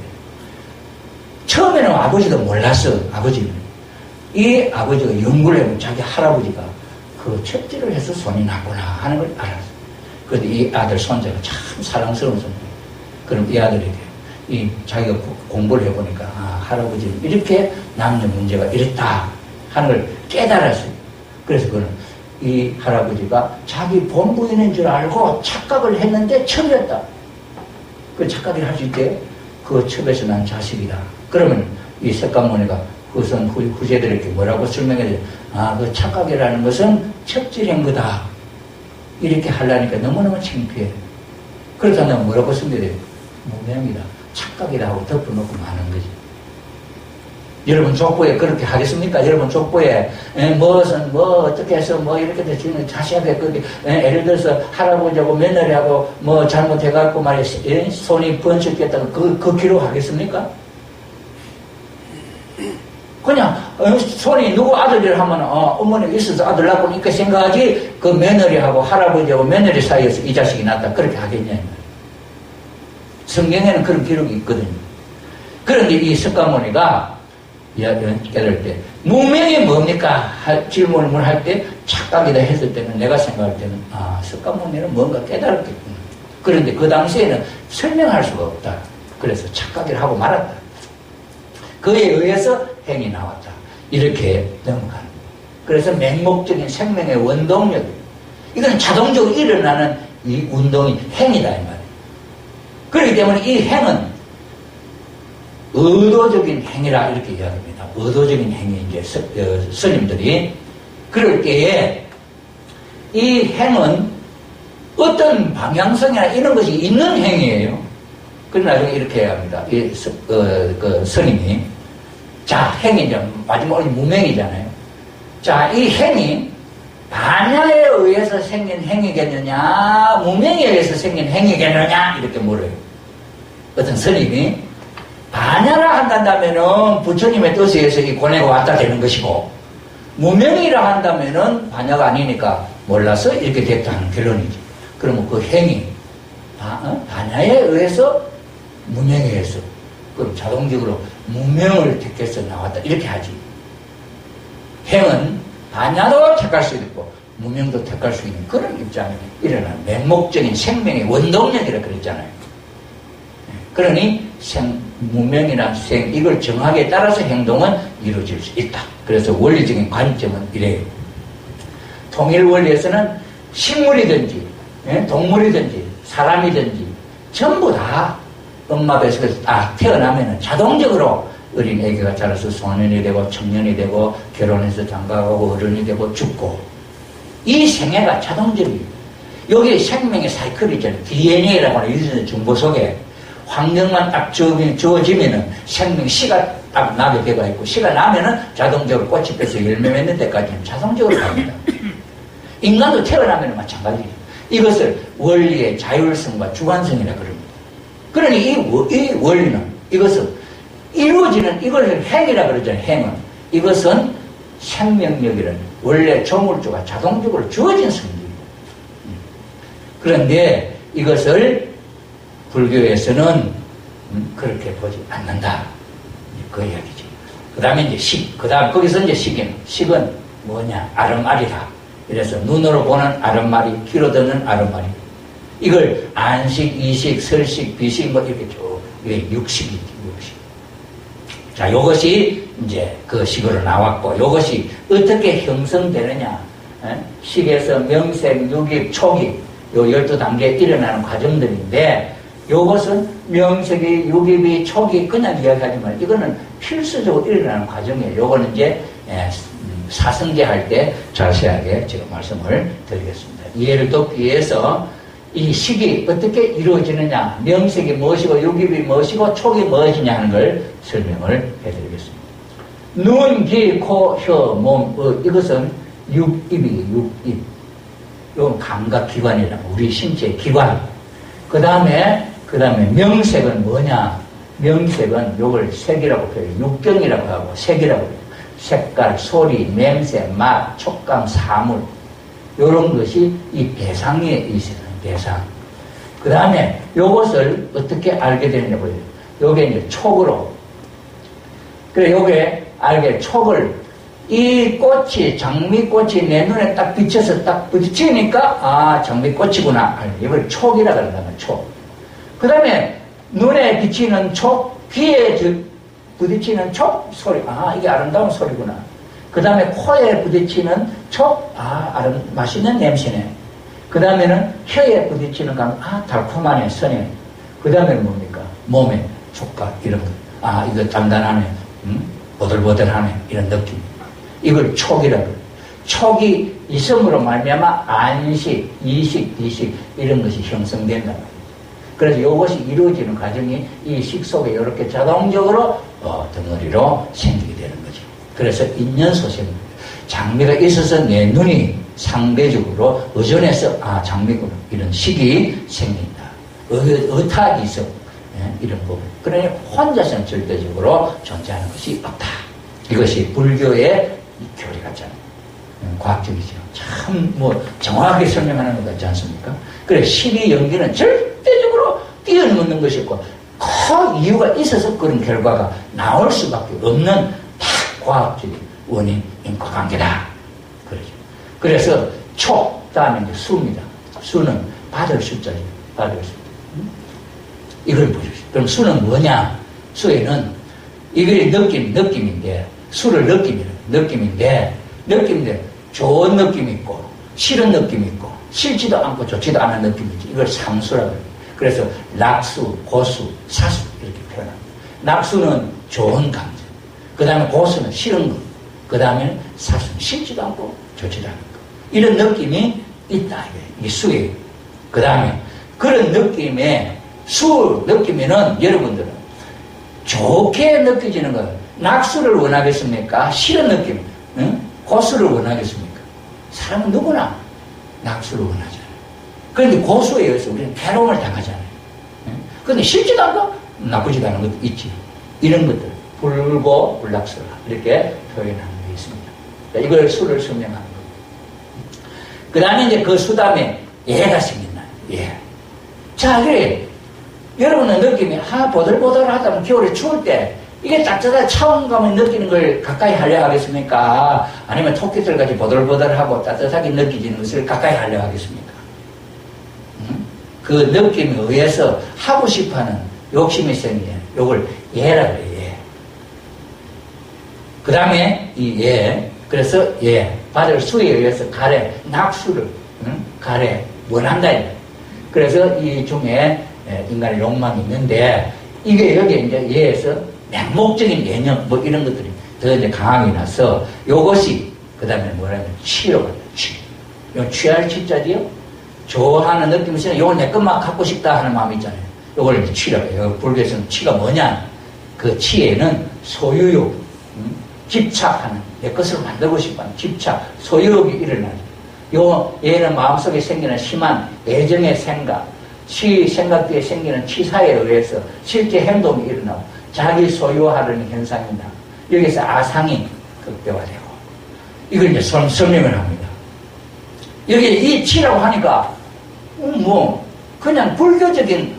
처음에는 아버지도 몰랐어. 아버지는. 이 아버지가 연구를 해보면 자기 할아버지가 그 척지를 해서 손이 났구나 하는 걸 알았어. 그런데 이 아들 손자가 참 사랑스러운 손자예요. 그럼 이 아들에게 자기가 공부를 해보니까 할아버지는 이렇게 남녀 문제가 이랬다 하는 걸 깨달았어요. 그래서 그는 이 할아버지가 자기 본부인인 줄 알고 착각을 했는데 첩이었다. 그 착각을 할 수 있게 그 첩에서 난 자식이다. 그러면 이 석가모니가 그것은 후세들에게 뭐라고 설명해야 그 착각이라는 것은 첩질한 거다. 이렇게 하려니까 너무너무 창피해. 그렇다면 뭐라고 설명해야 돼요? 무명이다. 착각이다 하고 덮어놓고 마는 거지. 여러분 족보에 그렇게 하겠습니까? 여러분 족보에 어떻게 해서 이렇게 되시는 자세하게 그렇게 예를 들어서 할아버지하고 며느리하고 잘못해갖고 말이야 손이 번쩍했다고 그 기록하겠습니까? 그냥 손이 누구 아들이라 하면 어머니가 있어서 아들 낳고 이렇게 생각하지 그 며느리하고 할아버지하고 며느리 사이에서 이 자식이 낳았다 그렇게 하겠냐. 성경에는 그런 기록이 있거든요. 그런데 이 석가모니가 깨달을 때 무명이 뭡니까? 질문을 할 때 착각이다 했을 때는 내가 생각할 때는 석가모니는 뭔가 깨달았겠구나. 그런데 그 당시에는 설명할 수가 없다. 그래서 착각을 하고 말았다. 그에 의해서 행이 나왔다. 이렇게 넘어가는 거예요. 그래서 맹목적인 생명의 원동력, 이건 자동적으로 일어나는 이 운동이 행이다 이 말이에요. 그렇기 때문에 이 행은 의도적인 행위라 이렇게 이야기합니다. 의도적인 행위 이제 스님들이 그럴 때에 이 행은 어떤 방향성이나 이런 것이 있는 행위예요. 그러나 나중에 이렇게 해야 합니다. 이 스님이 자 행이 이제 마지막으로 무명이잖아요. 자 이 행이 반야에 의해서 생긴 행위겠느냐 무명에 의해서 생긴 행위겠느냐 이렇게 물어요. 어떤 스님이 반야라 한다면은 부처님의 뜻에 의해서 이 고뇌가 왔다 되는 것이고 무명이라 한다면은 반야가 아니니까 몰라서 이렇게 됐다는 결론이지. 그러면 그 행위 반야에 의해서 무명에 의해서 그럼 자동적으로 무명을 택해서 나왔다 이렇게 하지. 행은 반야도 택할 수 있고 무명도 택할 수 있는 그런 입장이 일어나는 맹목적인 생명의 원동력이라 그랬잖아요. 그러니 무명이나 생 이걸 정하기에 따라서 행동은 이루어질 수 있다. 그래서 원리적인 관점은 이래요. 통일 원리에서는 식물이든지 동물이든지 사람이든지 전부 다 엄마 뱃속에서 딱 태어나면 자동적으로 어린 애기가 자라서 소년이 되고 청년이 되고 결혼해서 장가가고 어른이 되고 죽고 이 생애가 자동적이에요. 여기 생명의 사이클이 있잖아요. DNA라고 하는 유전자 정보 속에 환경만 딱 주어지면은 생명 씨가 딱 나게 되어 있고 씨가 나면은 자동적으로 꽃이 펴서 열매 맺는 데까지는 자동적으로 갑니다. 인간도 태어나면 마찬가지예요. 이것을 원리의 자율성과 주관성이라 그럽니다. 그러니 이 원리는 이것은 이루어지는 이걸 행이라 그러잖아요. 행은 이것은 생명력이라는 원래 조물주가 자동적으로 주어진 성질입니다. 그런데 이것을 불교에서는 그렇게 보지 않는다. 그 이야기죠. 그 다음에 이제 식. 그 다음 거기서 이제 식은. 식은 뭐냐? 아름아리다. 그래서 눈으로 보는 아름아리, 귀로 듣는 아름아리. 이걸 안식, 이식, 설식, 비식 뭐 이렇게 쭉 이게 육식이지. 육식. 자, 요것이 이제 그 식으로 나왔고 요것이 어떻게 형성되느냐? 식에서 명색, 육입, 촉입 요 12단계에 일어나는 과정들인데 요것은 명색이, 육입이, 촉이 그냥 이야기하지만 이거는 필수적으로 일어나는 과정이에요. 요거는 이제 사성제 할 때 자세하게 제가 말씀을 드리겠습니다. 이해를 돕기 위해서 이 식이 어떻게 이루어지느냐, 명색이 무엇이고 육입이 무엇이고 촉이 무엇이냐 하는 걸 설명을 해드리겠습니다. 눈, 귀, 코, 혀, 몸, 이것은 육입이에요. 육입. 이건 감각기관이라고, 우리 신체 기관. 그 다음에 명색은 뭐냐? 명색은 요걸 색이라고 표현해요. 육경이라고 하고 색이라고 해요. 색깔, 소리, 냄새, 맛, 촉감, 사물. 요런 것이 이 대상에 있어요. 대상. 그 다음에 요것을 어떻게 알게 되느냐 보세요. 요게 이제 촉으로. 그래, 요게 알게 촉을, 이 꽃이, 장미꽃이 내 눈에 딱 비쳐서 딱 부딪히니까, 아, 장미꽃이구나. 이걸 촉이라고 한다면 촉. 그 다음에 눈에 비치는 촉, 귀에 부딪히는 촉, 소리. 아, 이게 아름다운 소리구나. 그 다음에 코에 부딪히는 촉, 아, 맛있는 냄새네. 그 다음에는 혀에 부딪히는 감, 아, 달콤하네, 선해. 그 다음에는 뭡니까? 몸에 촉각, 이런 거. 아, 이거 단단하네. 보들보들하네. 이런 느낌. 이걸 촉이라고 해요. 촉이 있음으로 말미암아 안식, 이식, 비식, 이런 것이 형성된단 말이에요. 그래서 이것이 이루어지는 과정이 이 식 속에 이렇게 자동적으로 덩어리로 생기게 되는 거죠. 그래서 인연소생입니다. 장미가 있어서 내 눈이 상대적으로 의존해서, 아, 장미구나. 이런 식이 생긴다. 의탁이 있어. 이런 부분. 그러니 혼자서는 절대적으로 존재하는 것이 없다. 이것이 불교의 교리 같잖아요. 과학적이죠. 참, 정확하게 설명하는 것 같지 않습니까? 그래, 식이 연기는 절대적으로 뛰어넘는 것이 있고, 큰 이유가 있어서 그런 결과가 나올 수밖에 없는 다 과학적인 원인, 인과관계다. 그러죠. 그래서 촉, 다음에 이제 수입니다. 수는 받을 숫자죠. 받을 숫자. 이걸 보십시오. 그럼 수는 뭐냐? 수에는 이게 느낌인데, 수를 느낌인데, 좋은 느낌이 있고, 싫은 느낌이 있고, 싫지도 않고 좋지도 않은 느낌이지. 이걸 상수라고 해요. 그래서 낙수, 고수, 사수 이렇게 표현합니다. 낙수는 좋은 감정, 그 다음에 고수는 싫은 것, 그 다음에 사수는 싫지도 않고 좋지도 않은 것. 이런 느낌이 있다. 이게 수예요. 그 다음에 그런 느낌에 수 느끼면은 여러분들은 좋게 느껴지는 거예요. 낙수를 원하겠습니까? 싫은 느낌, 고수를 원하겠습니까? 사람은 누구나 낙수를 원하잖아요. 그런데 고수에 의해서 우리는 괴로움을 당하잖아요. 그런데 싫지도 않고 나쁘지도 않은 것도 있지. 이런 것들, 불고 불낙수라 이렇게 표현하는 게 있습니다. 이걸 수를 설명하는 겁니다. 그 다음에 이제 그 수 다음에 예가 생긴다. 예. 자, 그래. 여러분은 느낌이, 보들보들하다면 겨울에 추울 때, 이게 따뜻한 차원감을 느끼는 걸 가까이 하려 하겠습니까? 아니면 토끼들같이 보들보들하고 따뜻하게 느껴지는 것을 가까이 하려 하겠습니까? 그 느낌에 의해서 하고 싶어 하는 욕심이 생기는, 요걸 예라고 해요, 예. 그 다음에 이 예, 그래서 예, 받을 수에 의해서 가래, 낙수를, 가래, 원한다. 그래서 이 중에 인간의 욕망이 있는데, 이게 여기 이제 예에서 맹목적인 개념, 이런 것들이 더 이제 강하게 나서, 요것이, 그 다음에 뭐라면, 취로 간다, 취. 요 취할 취자지요? 좋아하는 느낌이 있으면, 요걸 내 것만 갖고 싶다 하는 마음이 있잖아요. 요걸 이제 취라고 해요. 불교에서는 취가 뭐냐? 그 취에는 소유욕, 집착하는, 내 것으로 만들고 싶어 하는 집착, 소유욕이 일어나죠. 얘는 마음속에 생기는 심한 애정의 생각, 생각 뒤에 생기는 치사에 의해서 실제 행동이 일어나고 자기 소유하려는 현상이나 여기서 아상이 극대화되고 이걸 이제 설명을 합니다. 여기 이 치라고 하니까 그냥 불교적인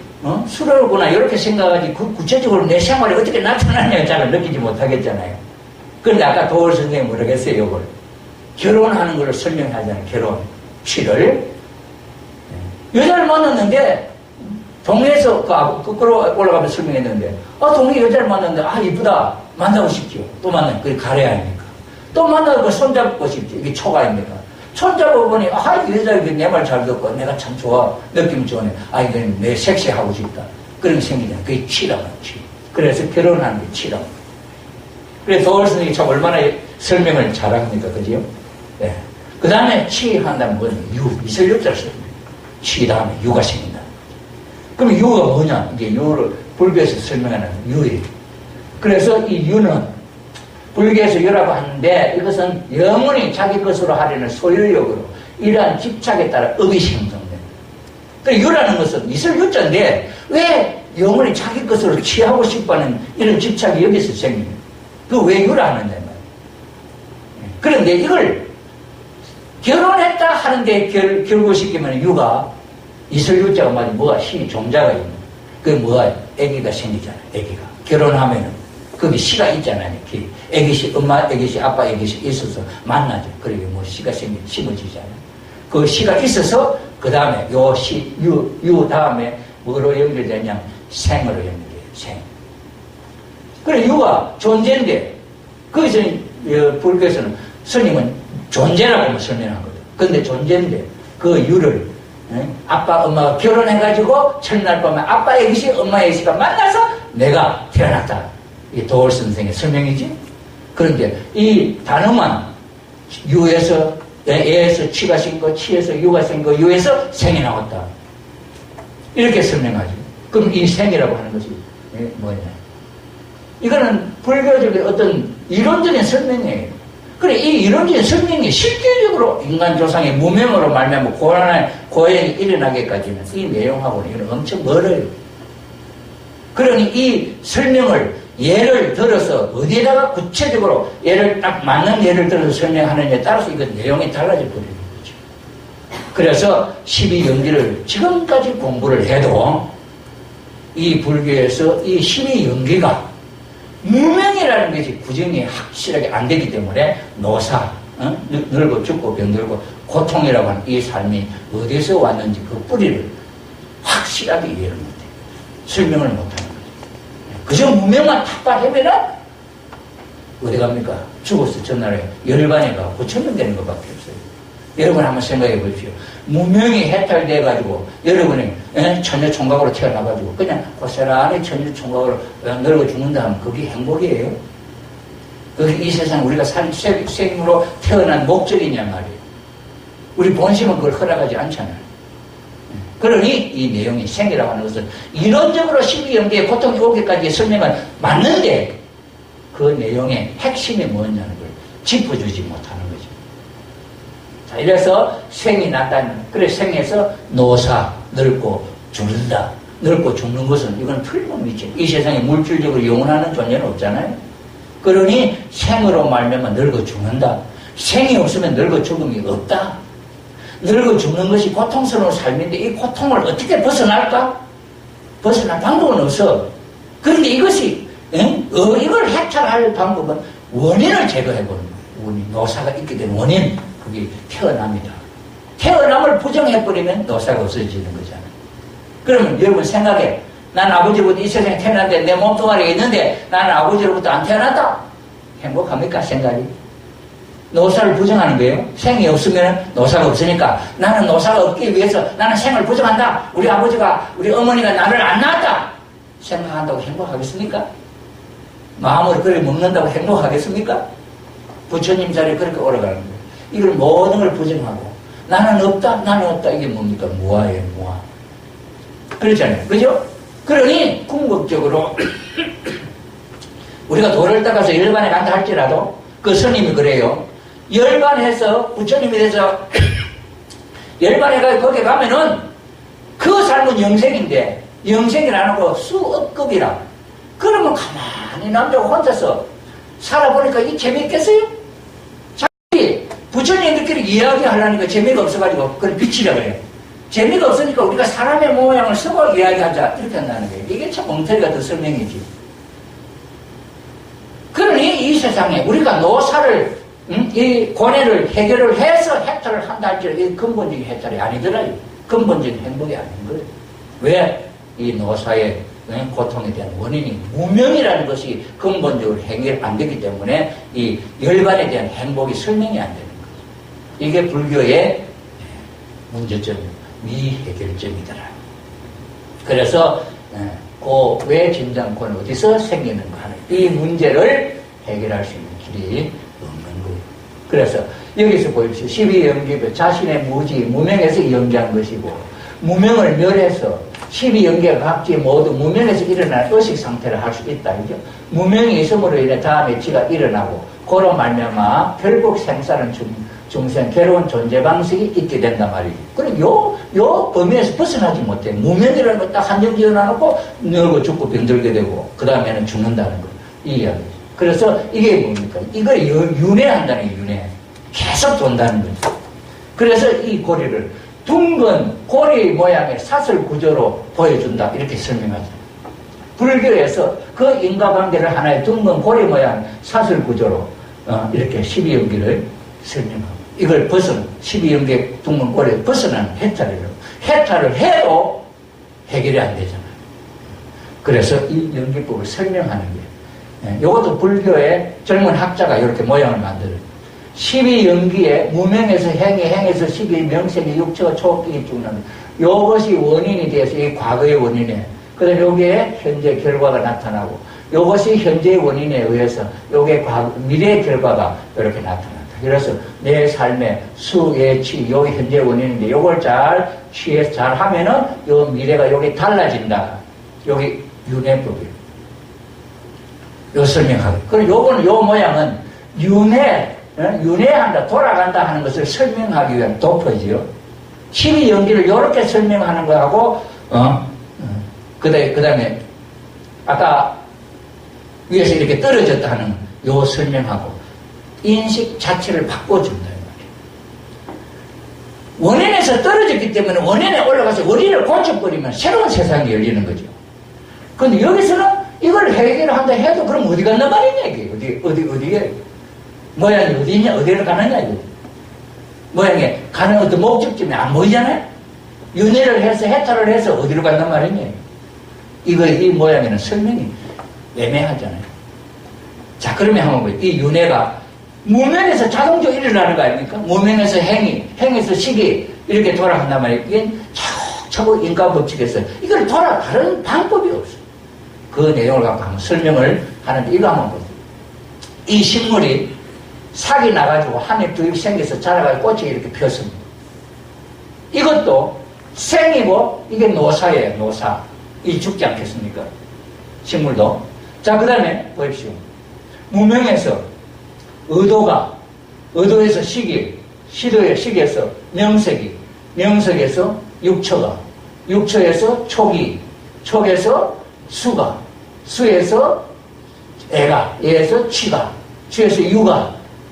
수로구나 이렇게 생각하지 구체적으로 내 생활에 어떻게 나타나냐 잘 느끼지 못하겠잖아요. 그런데 아까 도월 선생님이 뭐라고 했어요? 이걸 결혼하는 걸 설명하잖아요. 결혼 치를 여자를 만났는데 동네에서 거꾸로 올라가면 설명했는데 동네 여자를 만났는데 이쁘다 만나고 싶죠. 또 만나면 그게 가려야 합니까? 또 만나고 손잡고 싶죠. 이게 초가 아닙니까? 손잡고 보니 이 여자 내 말 잘 듣고 내가 참 좋아 느낌 좋네. 이건 내 섹시하고 싶다. 그런 게 생기잖아요. 그게 치라고 치. 그래서 결혼하는 게 치라고. 그래서 도월 선생님이 참 얼마나 설명을 잘합니까? 그죠? 네. 그 다음에 치한다면 뭐냐? 이슬 육자를 씁니다. 치 다음에 유가 생긴다. 그럼 유가 뭐냐? 이제 유를 불교에서 설명하는 유예요. 그래서 이 유는 불교에서 유라고 하는데 이것은 영원히 자기 것으로 하려는 소유욕으로 이러한 집착에 따라 업이 형성된다. 그 유라는 것은 이슬 육자인데 왜 영원히 자기 것으로 취하고 싶어하는 이런 집착이 여기서 생깁니다. 그 왜 유라 하느냐 말이에요. 그런데 이걸 결혼했다 하는데 결국시키면 유가 이슬 유자가 말이 뭐가 시 종자가 있는 그 뭐가 아기가 생기잖아요. 아기가 결혼하면은 거기 시가 있잖아요. 아기씨 엄마 아기씨 아빠 아기씨 있어서 만나죠. 그러게 뭐 시가 심어지잖아요. 그 시가 있어서 그 다음에 요 시 유 다음에 뭐로 연결되냐 생으로 연결돼요. 생. 그래 유가 존재인데 거기서 불교에서는 스님은 존재라고 설명하거든. 근데 존재인데 그 유를 아빠 엄마가 결혼해가지고 첫날 밤에 아빠 애기씨 엄마 애기씨가 만나서 내가 태어났다. 이 도월 선생의 설명이지. 그런데 이 단어만 유에서 애에서 치가 생기고 치에서 유가 생기고 유에서 생이 나왔다. 이렇게 설명하죠. 그럼 이 생이라고 하는 것이 뭐냐? 이거는 불교적인 어떤 이론적인 설명이에요. 그래, 이 이론적인 설명이 실질적으로 인간 조상의 무명으로 말미암아 고행이 일어나기까지는 이 내용하고는 이건 엄청 멀어요. 그러니 이 설명을 예를 들어서 어디에다가 구체적으로 예를 딱 맞는 예를 들어서 설명하느냐에 따라서 이건 내용이 달라져 버리는 거죠. 그래서 12연기를 지금까지 공부를 해도 이 불교에서 이 12연기가 무명이라는 것이 구정이 확실하게 안 되기 때문에 노사, 늙고 죽고 병들고 고통이라고 하는 이 삶이 어디서 왔는지 그 뿌리를 확실하게 이해를 못해요. 설명을 못하는 거죠. 그저 무명만 탁박 해면은 어디 갑니까? 죽어서 전날에 열반에 가 고천명 되는 것밖에 없어요. 여러분 한번 생각해 보십시오. 무명이 해탈돼가지고 여러분이 처녀 총각으로 태어나가지고 그냥 고스란히 처녀 총각으로 늙어 죽는다 하면 그게 행복이에요. 그게 이 세상 우리가 생으로 태어난 목적이냐 말이에요. 우리 본심은 그걸 허락하지 않잖아요. 그러니 이 내용이 생이라고 하는 것은 이론적으로 12연계의 고통이 오기까지의 설명은 맞는데 그 내용의 핵심이 뭐냐는 걸 짚어주지 못하는 거죠. 자, 이래서 생이 난다는, 그래 생에서 노사, 늙고 죽는다. 늙고 죽는 것은 이건 틀림없지. 이 세상에 물질적으로 영원하는 존재는 없잖아요. 그러니 생으로 말미암아 늙어 죽는다. 생이 없으면 늙어 죽음이 없다. 늙어 죽는 것이 고통스러운 삶인데 이 고통을 어떻게 벗어날까? 벗어날 방법은 없어. 그런데 이것이 이걸 해탈할 방법은 원인을 제거해보는 거예요. 원인, 노사가 있게 된 원인, 그게 태어납니다. 태어남을 부정해버리면 노사가 없어지는 거잖아요. 그러면 여러분 생각해. 난 아버지로부터 이 세상에 태어났는데 내 몸뚱아리가 있는데 나는 아버지로부터 안 태어났다. 행복합니까? 생각이? 노사를 부정하는 거예요. 생이 없으면 노사가 없으니까 나는 노사가 없기 위해서 나는 생을 부정한다. 우리 아버지가 우리 어머니가 나를 안 낳았다. 생각한다고 행복하겠습니까? 마음으로 그렇게 먹는다고 행복하겠습니까? 부처님 자리에 그렇게 올라가는 거예요. 이걸 모든 걸 부정하고 나는 없다. 나는 없다. 이게 뭡니까? 무아예요. 무아. 그렇잖아요. 그죠? 그러니 궁극적으로 우리가 도를 닦아서 열반에 간다 할지라도 그 스님이 그래요. 열반해서 부처님이 돼서 열반해가 거기 가면은 그 삶은 영생인데 영생이 안 하고 수억급이라. 그러면 가만히 남자가 혼자서 살아보니까 이게 재미있겠어요? 자기 부처님들끼리 이야기하려니까 재미가 없어가지고 그걸 비치라 그래요. 재미가 없으니까 우리가 사람의 모양을 쓰고 이야기하자 이렇게 한다는 거예요. 이게 참 엉터리 같은 설명이지. 그러니 이 세상에 우리가 노사를 이 고뇌를 해결을 해서 해탈을 한다 할지라도 이 근본적인 해탈이 아니더라요. 근본적인 행복이 아닌 거예요. 왜? 이 노사의 고통에 대한 원인이 무명이라는 것이 근본적으로 해결 안 되기 때문에 이 열반에 대한 행복이 설명이 안 되는 거죠. 이게 불교의 문제점, 미해결점이더라. 그래서 왜 진정권은 어디서 생기는가 하는 이 문제를 해결할 수 있는 길이 없는 거예요. 그래서 여기서 보십시오. 12연기도 자신의 무명에서 연기한 것이고, 무명을 멸해서 12연기가 각기 모두 무명에서 일어나는 의식 상태를 할 수 있다. 그죠? 무명이 있음으로 인해 다음에 지가 일어나고, 그런 말미암아 결국 생사는 중생, 괴로운 존재 방식이 있게 된단 말이죠. 그럼 요 범위에서 벗어나지 못해. 무명이라는 거 딱 한정 지어놔놓고 늙고 죽고 병들게 되고, 그 다음에는 죽는다는 거. 이 이야기죠. 그래서 이게 뭡니까? 이걸 윤회한다는 게 윤회. 계속 돈다는 거죠. 그래서 이 고리를 둥근 고리 모양의 사슬 구조로 보여준다. 이렇게 설명하죠. 불교에서 그 인과관계를 하나의 둥근 고리 모양 사슬 구조로 이렇게 12연기를 설명하고, 이걸 12연계 둥근 고리를 벗어나는 해탈을 해도 해결이 안 되잖아요. 그래서 이 연기법을 설명하는 게, 이것도 불교의 젊은 학자가 이렇게 모양을 만들어요. 12연기에 무명에서 행에서 12명색이 육체가 초기에 죽는 이것이 원인이 돼서 이 과거의 원인에, 그 다음에 여기에 현재 결과가 나타나고, 이것이 현재의 원인에 의해서 요게 미래의 결과가 이렇게 나타난다. 그래서 내 삶의 수, 예, 치, 요게 현재 원인인데 요걸 잘 취해서 잘 하면은 요 미래가 요게 달라진다. 요게 윤회법이에요. 요 설명하고. 그리고 요 모양은 윤회한다, 돌아간다 하는 것을 설명하기 위한 도표지요. 12연기를 요렇게 설명하는 거하고, 그 다음에, 아까 위에서 이렇게 떨어졌다 하는 요 설명하고, 인식 자체를 바꿔준다. 원인에서 떨어졌기 때문에 원인에 올라가서 원인을 고쳐버리면 새로운 세상이 열리는 거죠. 근데 여기서는 이걸 해결한다 해도 그럼 어디 간단 말이냐, 이게. 어디에. 모양이 어디 있냐, 어디로 가느냐, 이거. 모양에 가는 어떤 목적점이 안 보이잖아요? 윤회를 해서 해탈을 해서 어디로 간단 말이냐. 이 모양에는 설명이 애매하잖아요. 자, 그러면 한번 보세요. 이 윤회가 무명에서 자동적으로 일어나는 거 아닙니까? 무명에서 행에서 식이 이렇게 돌아간단 말이에요. 이게 척척 인과 법칙에서 이걸 다른 방법이 없어요. 그 내용을 갖고 한번 설명을 하는데, 이거 한번 보세요. 이 식물이 삭이 나가지고 한 입, 두 입 생겨서 자라가지고 꽃이 이렇게 폈습니다. 이것도 생이고, 이게 노사예요, 노사. 이 죽지 않겠습니까? 식물도. 자, 그 다음에 보십시오. 무명에서 의도에서 시도에서 명색이, 명색에서 육처가, 육처에서 촉에서 수에서 애가, 애에서 취가, 취에서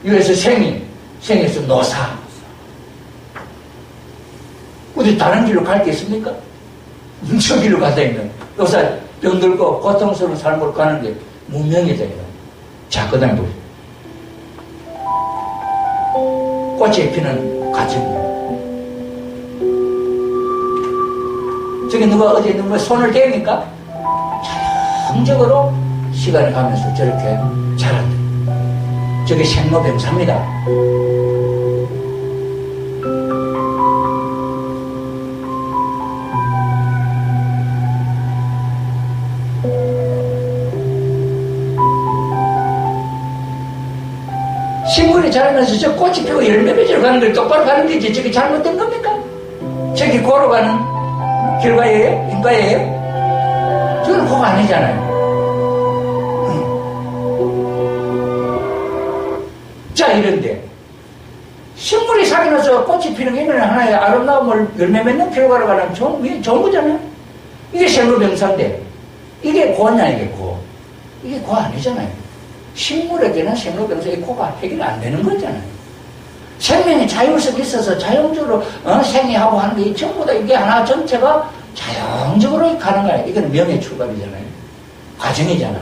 유에서 생에서 노사. 어디 다른 길로 갈 게 있습니까? 저 길로 가다 있는. 요새 병들고 고통스러운 삶으로 가는 게 무명이 돼요. 자, 그 다음에 보세요. 꽃이 피는 가정입니다. 저기 어디 누가 손을 대니까 자동적으로 시간이 가면서 저렇게 자란다. 저게 생로병사입니다. 식물이 자라면서 저 꽃이 피고 열매 맺으러 가는 걸 똑바로 가는 게지, 저게 잘못된 겁니까? 저기 고로 가는 결과예요? 인과예요? 저건 고가 아니잖아요. 자, 이런데 식물이 삭이 나서 꽃이 피는 게 있는 하나의 아름다움을 열매 맺는 결과로 가는 좋은 거잖아요. 이게 생로병사인데 이게 고냐, 이게 고. 이게 고 아니잖아요. 식물에게는 생로병사의 고가 해결이 안 되는 거잖아요. 생명의 자율성이 있어서 자연적으로 생애하고 하는 게 전부 다 이게 하나 전체가 자연적으로 가는 거예요. 이건 명의 출발이잖아요. 과정이잖아요.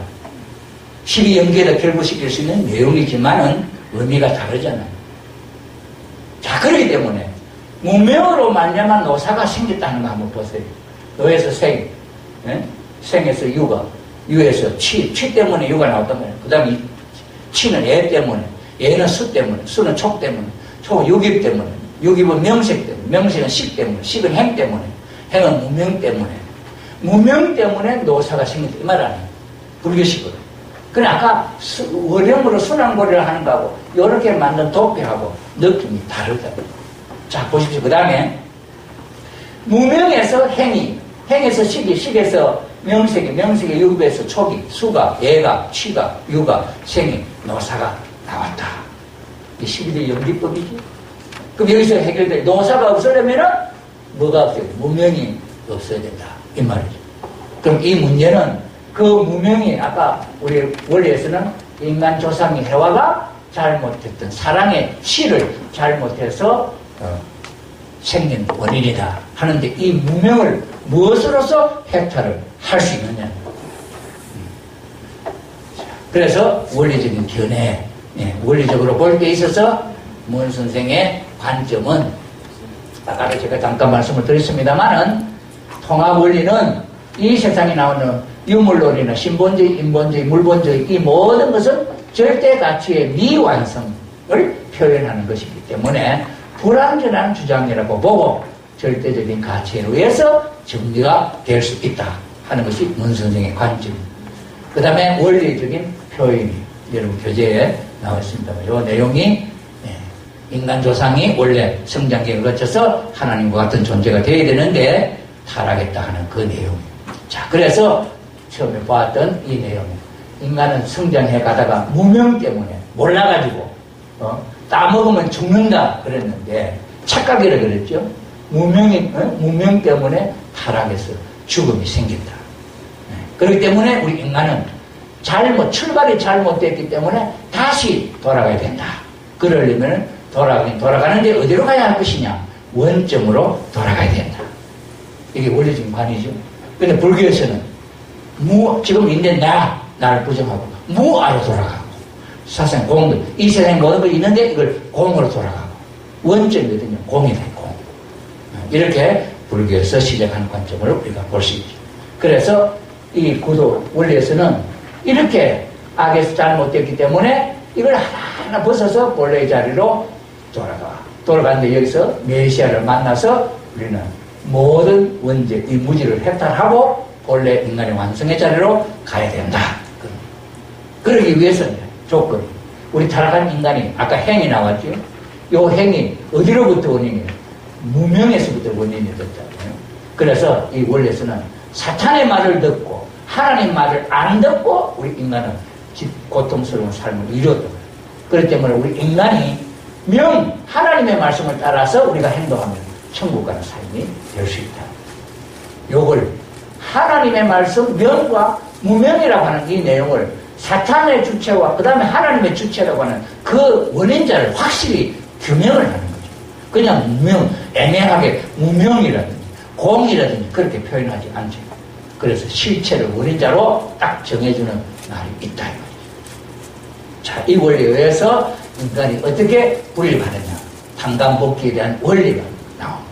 12연계에다 결부시킬 수 있는 내용이지만은 의미가 다르잖아요. 자, 그렇기 때문에 무명으로 말미암아 노사가 생겼다는 거 한번 보세요. 노에서 생, 생에서 유에서 치 때문에 유가 나왔단 말이에요. 그 다음에 치는 애 때문에, 애는 수 때문에, 수는 촉 때문에, 촉은 유깁 때문에, 유깁은 명색 때문에, 명색은 식 때문에, 식은 행 때문에, 행은 무명 때문에, 무명 때문에 노사가 생긴다. 이 말 아니에요. 불교식으로. 그래, 아까 원형으로 순환고리를 하는 거하고, 요렇게 만든 도피하고, 느낌이 다르다. 자, 보십시오. 그 다음에, 무명에서 행위, 행에서 시기, 시기에서 명색이, 명색의 유급에서 초기, 수가, 예가, 취가, 유가, 생이, 노사가 나왔다. 이 12대 연기법이지. 그럼 여기서 해결될 노사가 없으려면은 뭐가 없어요? 무명이 없어야 된다. 이 말이죠. 그럼 이 문제는 그 무명이 아까 우리 원리에서는 인간 조상이 해와가 잘못했던 사랑의 실을 잘못해서 생긴 원인이다 하는데 이 무명을 무엇으로서 해탈을 할 수 있느냐. 그래서 원리적인 견해, 원리적으로 볼 때 있어서 문 선생의 관점은 아까도 제가 잠깐 말씀을 드렸습니다만은 통합 원리는 이 세상에 나오는 유물론이나 신본주의, 인본주의, 물본주의 이 모든 것은 절대 가치의 미완성을 표현하는 것이기 때문에 불완전한 주장이라고 보고 절대적인 가치에 의해서 정리가 될 수 있다 하는 것이 문 선생의 관점입니다. 그 다음에 원리적인 표현이 여러분 교재에 나와 있습니다만 이 내용이 인간 조상이 원래 성장기를 거쳐서 하나님과 같은 존재가 되어야 되는데 타락했다 하는 그 내용입니다. 자, 그래서 처음에 보았던 이 내용. 인간은 성장해 가다가 무명 때문에 몰라가지고 따먹으면 죽는다 그랬는데 착각이라 그랬죠. 무명 때문에 타락해서 죽음이 생긴다. 그렇기 때문에 우리 인간은 출발이 잘못됐기 때문에 다시 돌아가야 된다. 그러려면 돌아가는데 어디로 가야 할 것이냐? 원점으로 돌아가야 된다. 이게 원리적인 관이죠. 근데 불교에서는 지금 있는 나를 부정하고 무아로 돌아가고 사상 공들 이 세상에 모든 걸 있는데 이걸 공으로 돌아가고 원점이거든요. 공이다. 공. 이렇게 불교에서 시작하는 관점을 우리가 볼 수 있죠. 그래서 이 구도 원리에서는 이렇게 악에서 잘못됐기 때문에 이걸 하나하나 벗어서 본래의 자리로 돌아가는데 여기서 메시아를 만나서 우리는 모든 원죄, 이 무지를 해탈하고 본래 인간의 완성의 자리로 가야 된다. 그러기 위해서는 조건이 우리 타락한 인간이 아까 행이 나왔죠. 이 행이 어디로부터 원인이에요? 무명에서부터 원인이 됐잖아요. 그래서 이 원리에서는 사탄의 말을 듣고 하나님 말을 안 듣고 우리 인간은 고통스러운 삶을 이뤘던 거예요. 그렇기 때문에 우리 인간이 하나님의 말씀을 따라서 우리가 행동하면 천국 가는 삶이 될 수 있다. 요걸 하나님의 말씀 명과 무명이라고 하는 이 내용을 사탄의 주체와 그 다음에 하나님의 주체라고 하는 그 원인자를 확실히 규명을 하는 거죠. 그냥 무명, 애매하게 무명이라든지 공이라든지 그렇게 표현하지 않죠. 그래서 실체를 원인자로 딱 정해주는 날이 있다. 자, 이 원리에 의해서 인간이 어떻게 분리하느냐. 탕감복귀에 대한 원리가 나옵니다.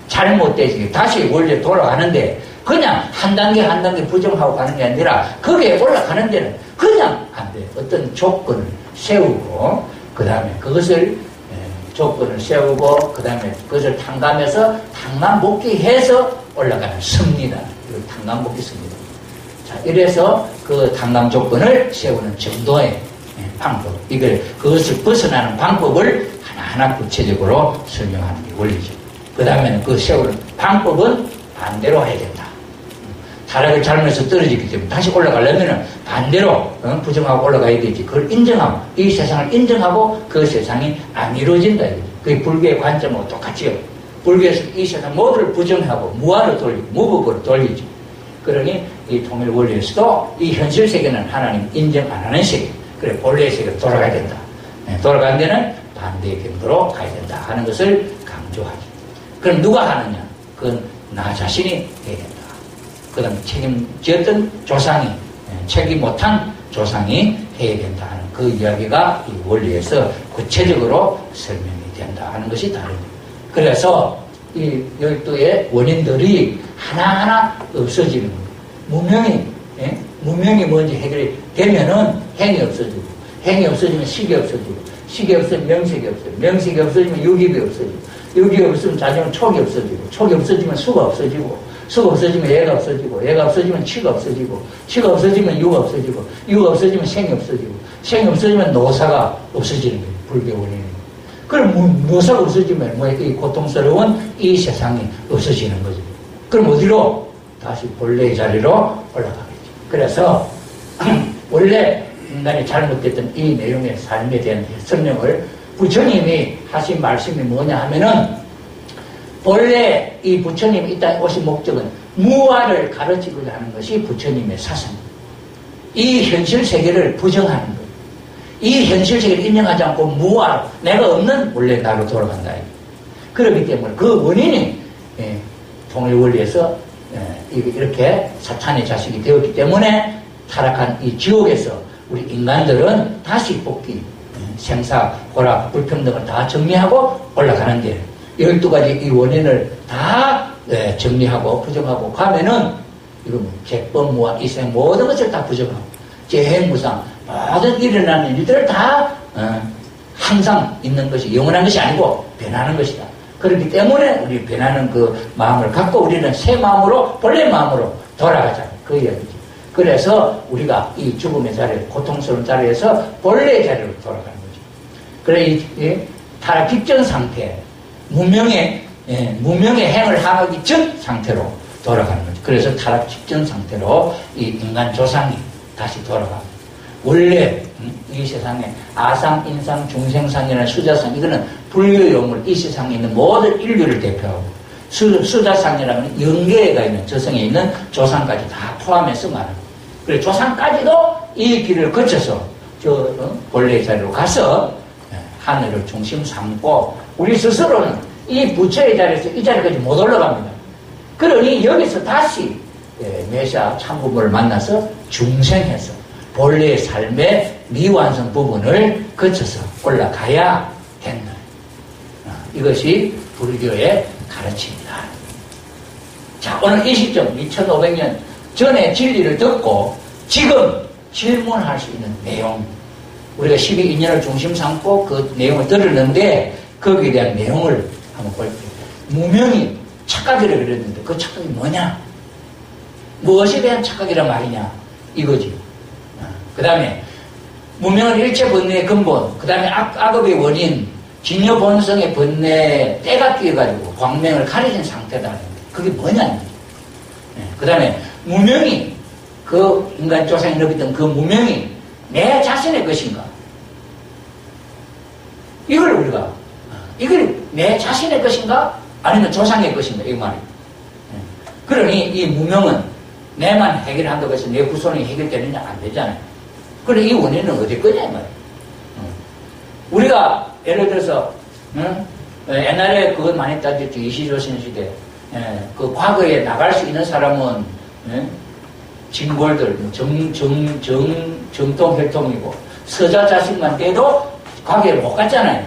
잘못되지 다시 원리에 돌아가는데 그냥 한 단계 한 단계 부정하고 가는 게 아니라 거기에 올라가는 데는 그냥 안 돼요. 어떤 조건을 세우고 그 다음에 그것을 조건을 세우고 그 다음에 그것을 탕감해서 탕감복귀해서 올라가는 섭니다. 이걸 탕감복귀 섭니다. 자, 이래서 그 탕감 조건을 세우는 정도의 방법, 그것을 벗어나는 방법을 하나하나 구체적으로 설명하는 게 원리죠. 그 다음에는 그 세우는 방법은 반대로 해야 된다. 타락을 잘못해서 떨어지기 때문에 다시 올라가려면 반대로 부정하고 올라가야 되지. 그걸 인정하고 이 세상을 인정하고 그 세상이 안 이루어진다. 그게 불교의 관점하고 똑같지요. 불교에서 이 세상 모두를 부정하고 무아로 돌리고 무법으로 돌리죠. 그러니 이 통일 원리에서도 이 현실 세계는 하나님 인정 안 하는 세계. 그래 본래의 세계로 돌아가야 된다. 돌아가는 데는 반대의 경로로 가야 된다 하는 것을 강조하죠. 그럼 누가 하느냐? 그건 나 자신이 해야 된다. 그 다음에 책임졌던 조상이, 책임 못한 조상이 해야 된다 하는 그 이야기가 이 원리에서 구체적으로 설명이 된다 하는 것이 다릅니다. 그래서 이 12의 원인들이 하나하나 없어지는 거예요. 무명이 뭔지 해결이 되면은 행이 없어지고, 행이 없어지면 식이 없어지고, 식이 없으면 명색이 없어지고, 명색이 없어지면 유깁이 없어지고, 유깁이 없으면 자정은 촉이 없어지고, 촉이 없어지면 수가 없어지고, 수가 없어지면 얘가 없어지고, 얘가 없어지면 치가 없어지고, 치가 없어지면 유가 없어지고, 유가 없어지면 생이 없어지고, 생이 없어지면 노사가 없어지는 거예요. 불교 원인은. 그럼 노사가 없어지면 이 고통스러운 이 세상이 없어지는 거죠. 그럼 어디로? 다시 본래의 자리로 올라가겠죠. 그래서 원래 인간이 잘못됐던 이 내용의 삶에 대한 설명을 부처님이 하신 말씀이 뭐냐 하면은, 본래 이 부처님이 이 땅에 오신 목적은 무아를 가르치고자 하는 것이 부처님의 사상입니다. 이 현실 세계를 부정하는 거예요. 이 현실 세계를 인정하지 않고 무아, 내가 없는 원래 나로 돌아간다. 그렇기 때문에 그 원인이 통일 원리에서 이렇게 사탄의 자식이 되었기 때문에 타락한 이 지옥에서 우리 인간들은 다시 복귀, 생사, 고락, 불평등을 다 정리하고 올라가는데 12가지 이 원인을 다 정리하고 부정하고 가면은 이건 객법무아 이생 모든 것을 다 부정하고 재행무상 모든 일어나는 일들을 다 항상 있는 것이 영원한 것이 아니고 변하는 것이다. 그렇기 때문에 우리 변하는 그 마음을 갖고 우리는 새 마음으로 본래 마음으로 돌아가자. 그 이야기죠. 그래서 우리가 이 죽음의 자리, 고통스러운 자리에서 본래의 자리로 돌아가는 거죠. 그래 이 타락 직전 상태, 무명의 행을 하기 전 상태로 돌아가는 거죠. 그래서 타락 직전 상태로 이 인간 조상이 다시 돌아갑니다. 원래 이 세상에 아상, 인상, 중생상이나 수자상, 이거는 불교 용어로 이 세상에 있는 모든 인류를 대표하고, 수자상이라는 영계가 있는 저성에 있는 조상까지 다 포함해서 말합니다. 그래 조상까지도 이 길을 거쳐서 본래의 자리로 가서 하늘을 중심 삼고, 우리 스스로는 이 부처의 자리에서 이 자리까지 못 올라갑니다. 그러니 여기서 다시 메시아 참부모를 만나서 중생해서 본래의 삶의 미완성 부분을 거쳐서 올라가야 된다. 이것이 불교의 가르침이다. 자, 오늘 이 시점 2500년 전에 진리를 듣고 지금 질문할 수 있는 내용, 우리가 12인연을 중심 삼고 그 내용을 들었는데 거기에 대한 내용을 한번 볼게요. 무명이 착각이라고 그랬는데 그 착각이 뭐냐? 무엇에 대한 착각이란 말이냐? 이거지. 그 다음에 무명은 일체 번뇌의 근본, 그 다음에 악업의 원인, 진여 본성의 번뇌에 때가 끼어가지고 광명을 가려진 상태다. 그게 뭐냐? 그 다음에 무명이, 그 인간 조상이 느꼈던 그 무명이 내 자신의 것인가? 이걸 내 자신의 것인가? 아니면 조상의 것인가? 이 말이에요. 그러니 이 무명은 내만 해결한다고 해서 내 후손이 해결되느냐? 안 되잖아요. 그래, 이 원인은 어디 거냐? 이 말이에요. 우리가 예를 들어서 옛날에 그걸 많이 따졌죠. 이시조선 시대. 그 과거에 나갈 수 있는 사람은 진골들, 정통 혈통이고 서자 자식만 돼도 과거에 못 갔잖아요.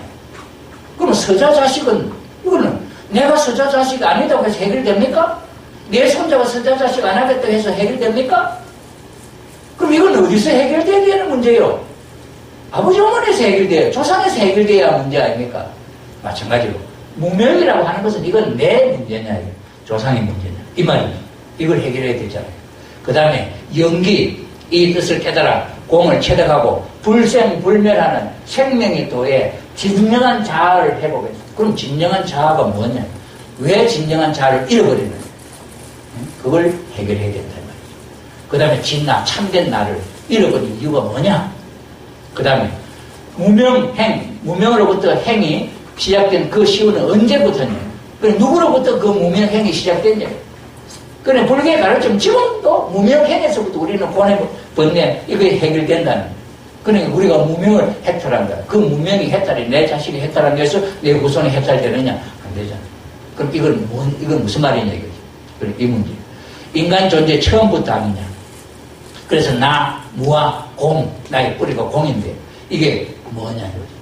그럼 서자 자식은 이거는 내가 서자 자식 아니다고 해서 해결됩니까? 내 손자가 서자 자식 안 하겠다고 해서 해결됩니까? 그럼 이건 어디서 해결돼야 되는 문제예요? 아버지 어머니에서 해결돼요. 조상에서 해결돼야 문제 아닙니까? 마찬가지로 무명이라고 하는 것은 이건 내 문제냐, 조상의 문제냐, 이 말입니다. 이걸 해결해야 되잖아요. 그 다음에 연기, 이 뜻을 깨달아 공을 체득하고 불생불멸하는 생명의 도에 진정한 자아를 회복했어. 그럼 진정한 자아가 뭐냐? 왜 진정한 자아를 잃어버리느냐? 그걸 해결해야 된다는 말이죠. 그 다음에 진나, 참된 나를 잃어버린 이유가 뭐냐? 그 다음에 무명행, 무명으로부터 행이 시작된 그 시효는 언제부터냐? 누구로부터 그 무명행이 시작됐냐? 그래, 불교의 가르침 지금도 무명행에서부터 우리는 고뇌, 번뇌, 이게 해결된다는. 그러니까 우리가 무명을 해탈한다. 그 무명이 해탈이 내 자식이 해탈한 데서 내 후손이 해탈되느냐? 안 되잖아. 그럼 이건 무슨 말이냐 이거지. 그래, 이 문제. 인간 존재 처음부터 아니냐? 그래서 나, 무아, 공, 나의 뿌리가 공인데 이게 뭐냐 이거지.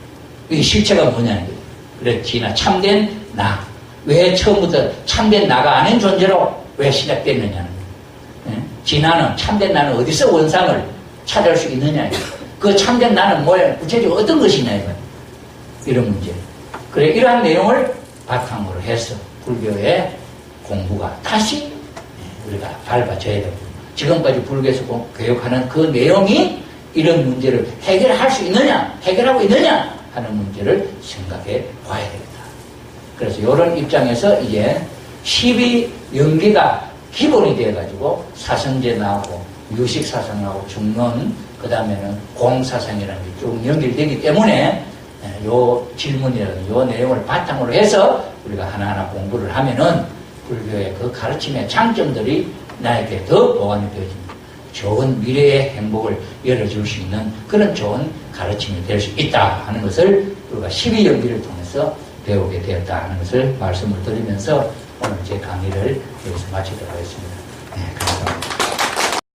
이게 실체가 뭐냐 이거지. 그래, 진아 참된 나. 왜 처음부터 참된 나가 아닌 존재로 왜 시작됐느냐는 거예요. 진아는, 참된 나는 어디서 원상을 찾을 수 있느냐 이거지. 그 참된 나는 뭐야? 구체적으로 어떤 것이냐 이거야. 이런 문제. 그래, 이러한 내용을 바탕으로 해서 불교의 공부가 다시 우리가 밟아줘야 됩니다. 지금까지 불교에서 교육하는 그 내용이 이런 문제를 해결할 수 있느냐, 해결하고 있느냐 하는 문제를 생각해 봐야 됩니다. 그래서 이런 입장에서 이제 12연계가 기본이 되어가지고 사성제 나오고 유식사상 나오고 중론, 그 다음에는 공사상이라는 게 쭉 연결되기 때문에 요 질문이라든지 요 내용을 바탕으로 해서 우리가 하나하나 공부를 하면은 불교의 그 가르침의 장점들이 나에게 더 보완이 되어집니다. 좋은 미래의 행복을 열어줄 수 있는 그런 좋은 가르침이 될 수 있다 하는 것을 우리가 12연기를 통해서 배우게 되었다 하는 것을 말씀을 드리면서 오늘 제 강의를 여기서 마치도록 하겠습니다. 네, 감사합니다.